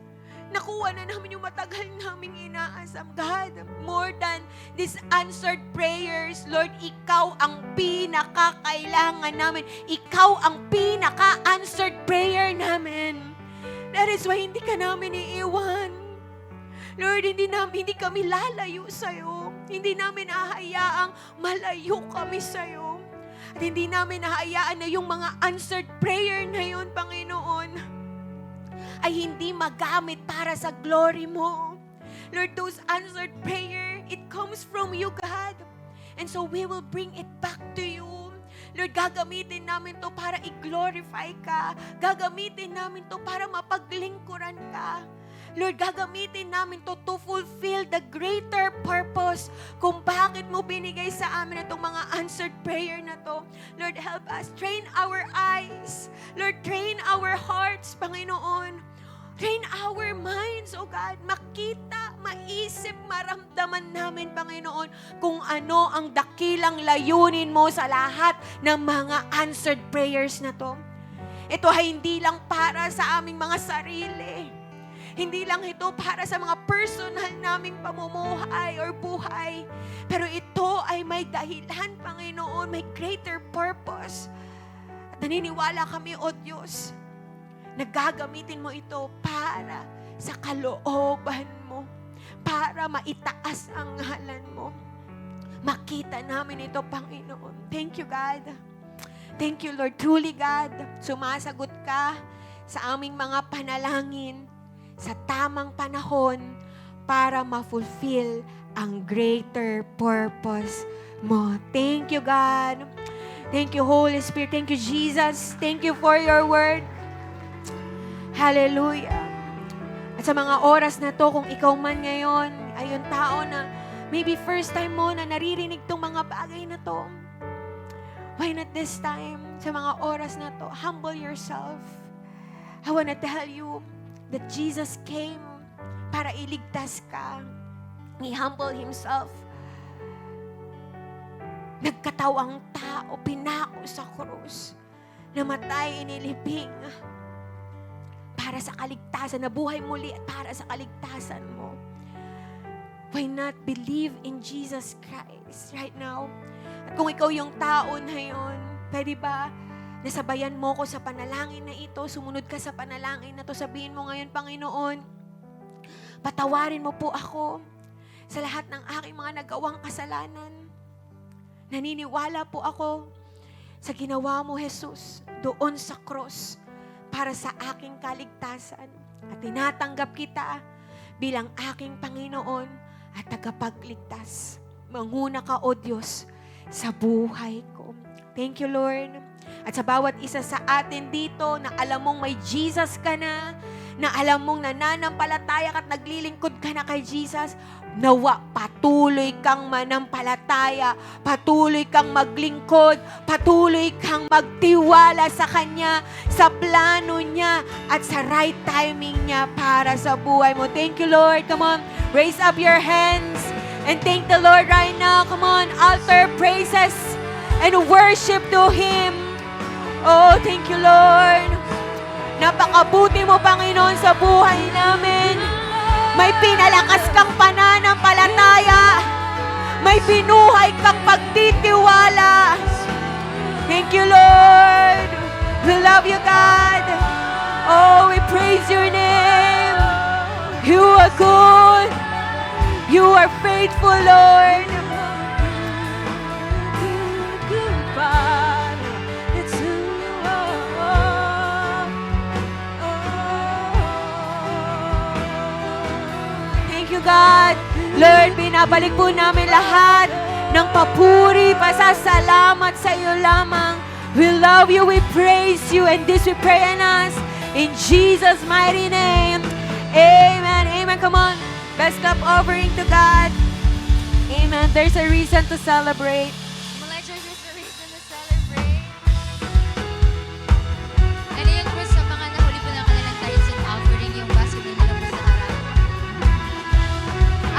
nakuha na namin yung matagal naming inaasam. God, more than these answered prayers, Lord, ikaw ang pinakakailangan namin. Ikaw ang pinaka-answered prayer namin. That is why hindi ka namin iiwan. Lord, hindi kami lalayo sa'yo. Hindi namin hahayaang malayo kami sa'yo. At hindi namin hahayaan na yung mga answered prayer na yun, Panginoon, ay hindi magamit para sa glory mo. Lord, those answered prayer, it comes from you, God. And so we will bring it back to you. Lord, gagamitin namin to para i-glorify ka. Gagamitin namin to para mapaglingkuran ka. Lord, gagamitin namin to fulfill the greater purpose kung bakit mo binigay sa amin itong mga answered prayer na to. Lord, help us. Train our eyes. Lord, train our hearts, Panginoon. Train our minds, oh God. Makita, maisip, maramdaman namin, Panginoon, kung ano ang dakilang layunin mo sa lahat ng mga answered prayers na to. Ito ay hindi lang para sa aming mga sarili. Hindi lang ito para sa mga personal naming pamumuhay or buhay. Pero ito ay may dahilan, Panginoon, may greater purpose. At naniniwala kami, O Diyos, nagagamitin mo ito para sa kalooban mo, para maitaas ang ngalan mo. Makita namin ito, Panginoon. Thank you, God. Thank you, Lord. Truly, God, sumasagot ka sa aming mga panalangin sa tamang panahon para ma-fulfill ang greater purpose mo. Thank you, God. Thank you, Holy Spirit. Thank you, Jesus. Thank you for your word. Hallelujah. At sa mga oras na to, kung ikaw man ngayon ay yung tao na maybe first time mo na naririnig tong mga bagay na to, why not this time, sa mga oras na to, humble yourself. I wanna tell you that Jesus came para iligtas ka. He humbled Himself. Nagkatawang tao, pinako sa krus, namatay, inilibing, para sa kaligtasan, nabuhay muli at para sa kaligtasan mo. Why not believe in Jesus Christ right now? At kung ikaw yung tao na yun, pwede ba nasabayan mo ko sa panalangin na ito, sumunod ka sa panalangin na to, sabihin mo ngayon, Panginoon, patawarin mo po ako sa lahat ng aking mga nagawang kasalanan. Naniniwala po ako sa ginawa mo, Jesus, doon sa cross, para sa aking kaligtasan. At tinatanggap kita bilang aking Panginoon at tagapagligtas. Manguna ka, O Diyos, sa buhay ko. Thank you, Lord. At sa bawat isa sa atin dito na alam mong may Jesus ka na alam mong nananampalataya ka at naglilingkod ka na kay Jesus, nawa patuloy kang manampalataya, patuloy kang maglingkod, patuloy kang magtiwala sa Kanya, sa plano niya at sa right timing niya para sa buhay mo. Thank you, Lord. Come on, raise up your hands and thank the Lord right now. Come on, altar praises and worship to Him. Oh, thank you, Lord. Napakabuti mo, Panginoon, sa buhay namin. May pinalakas kang pananampalataya. May binuhay kang pagtitiwala. Thank you, Lord. We love you, God. Oh, we praise your name. You are good. You are faithful, Lord. God. Lord, binabalik po namin lahat ng papuri, pasasalamat sa iyo lamang. We love you, we praise you, and this we pray and ask in Jesus' mighty name. Amen. Amen. Come on. Best up offering to God. Amen. There's a reason to celebrate. Mulai Church is the reason to celebrate. Ano yung Chris sa mga nahuli po ng kanilang tithes and offering, yung basket na nila po sa harap.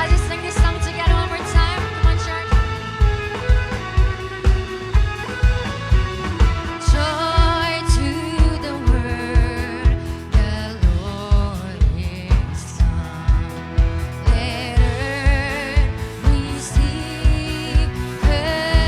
I'll just sing this song together one more time. Come on, church. Joy to the world, the Lord is come. Let earth receive her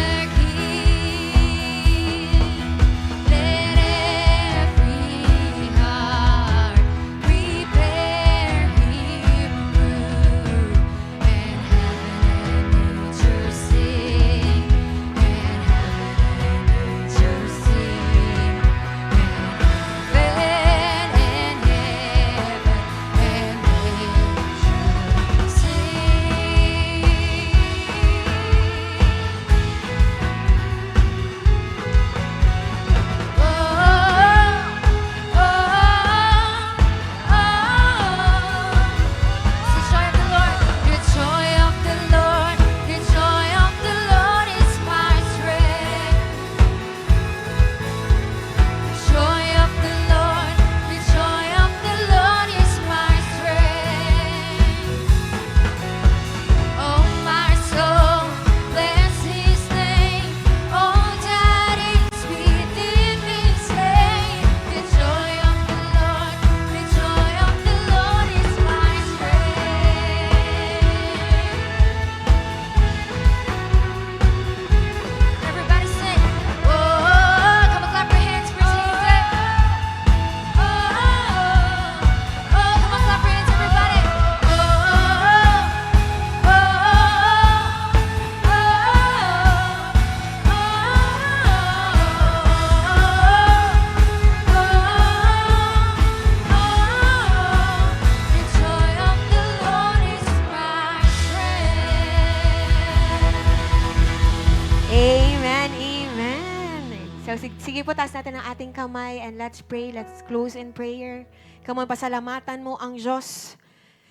So, sige po, taas natin ang ating kamay and let's pray. Let's close in prayer. Come on, pasalamatan mo ang Diyos.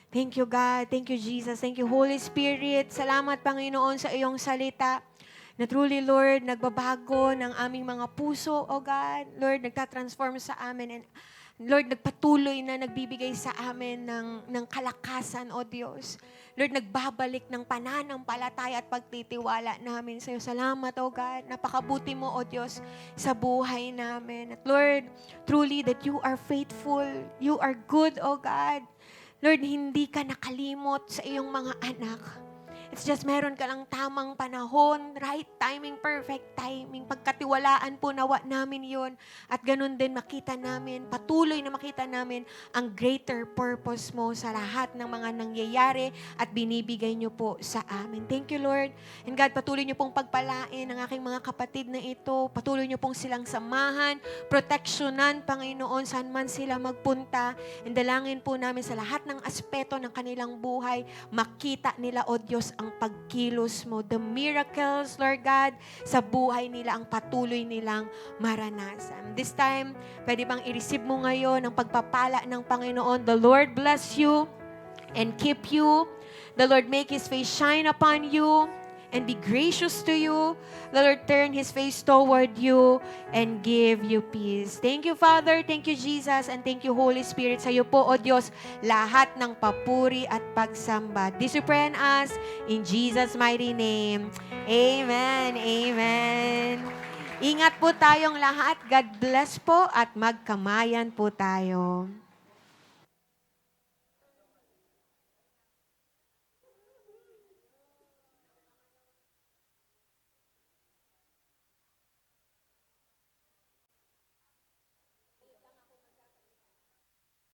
Thank you, God. Thank you, Jesus. Thank you, Holy Spirit. Salamat, Panginoon, sa iyong salita. Na truly, Lord, nagbabago ng aming mga puso, O God. Lord, nagtatransform sa amin. And Lord, nagpatuloy na nagbibigay sa amin ng kalakasan, O Diyos. Lord, nagbabalik ng pananampalataya at pagtitiwala namin sa iyo. Salamat, O God. Napakabuti mo, O Diyos, sa buhay namin. At Lord, truly that you are faithful. You are good, O God. Lord, hindi ka nakalimot sa iyong mga anak. It's just meron ka lang tamang panahon, right timing, perfect timing. Pagkatiwalaan po nawa namin yon. At ganun din makita namin, patuloy na makita namin ang greater purpose mo sa lahat ng mga nangyayari at binibigay niyo po sa amin. Thank you, Lord. And God, patuloy niyo pong pagpalain ang aking mga kapatid na ito. Patuloy niyo pong silang samahan, proteksyonan, Panginoon, saan man sila magpunta. And dalangin po namin sa lahat ng aspeto ng kanilang buhay, makita nila, O Diyos, ang pagkilos mo, the miracles, Lord God, sa buhay nila, ang patuloy nilang maranasan. This time, pwede bang i-receive mo ngayon ang pagpapala ng Panginoon? The Lord bless you and keep you. The Lord make His face shine upon you and be gracious to you. The Lord turn His face toward you and give you peace. Thank you, Father. Thank you, Jesus. And thank you, Holy Spirit. Sa iyo po, O Diyos, lahat ng papuri at pagsamba. This we pray and ask in Jesus' mighty name. Amen. Amen. Ingat po tayong lahat. God bless po at magkamayan po tayo.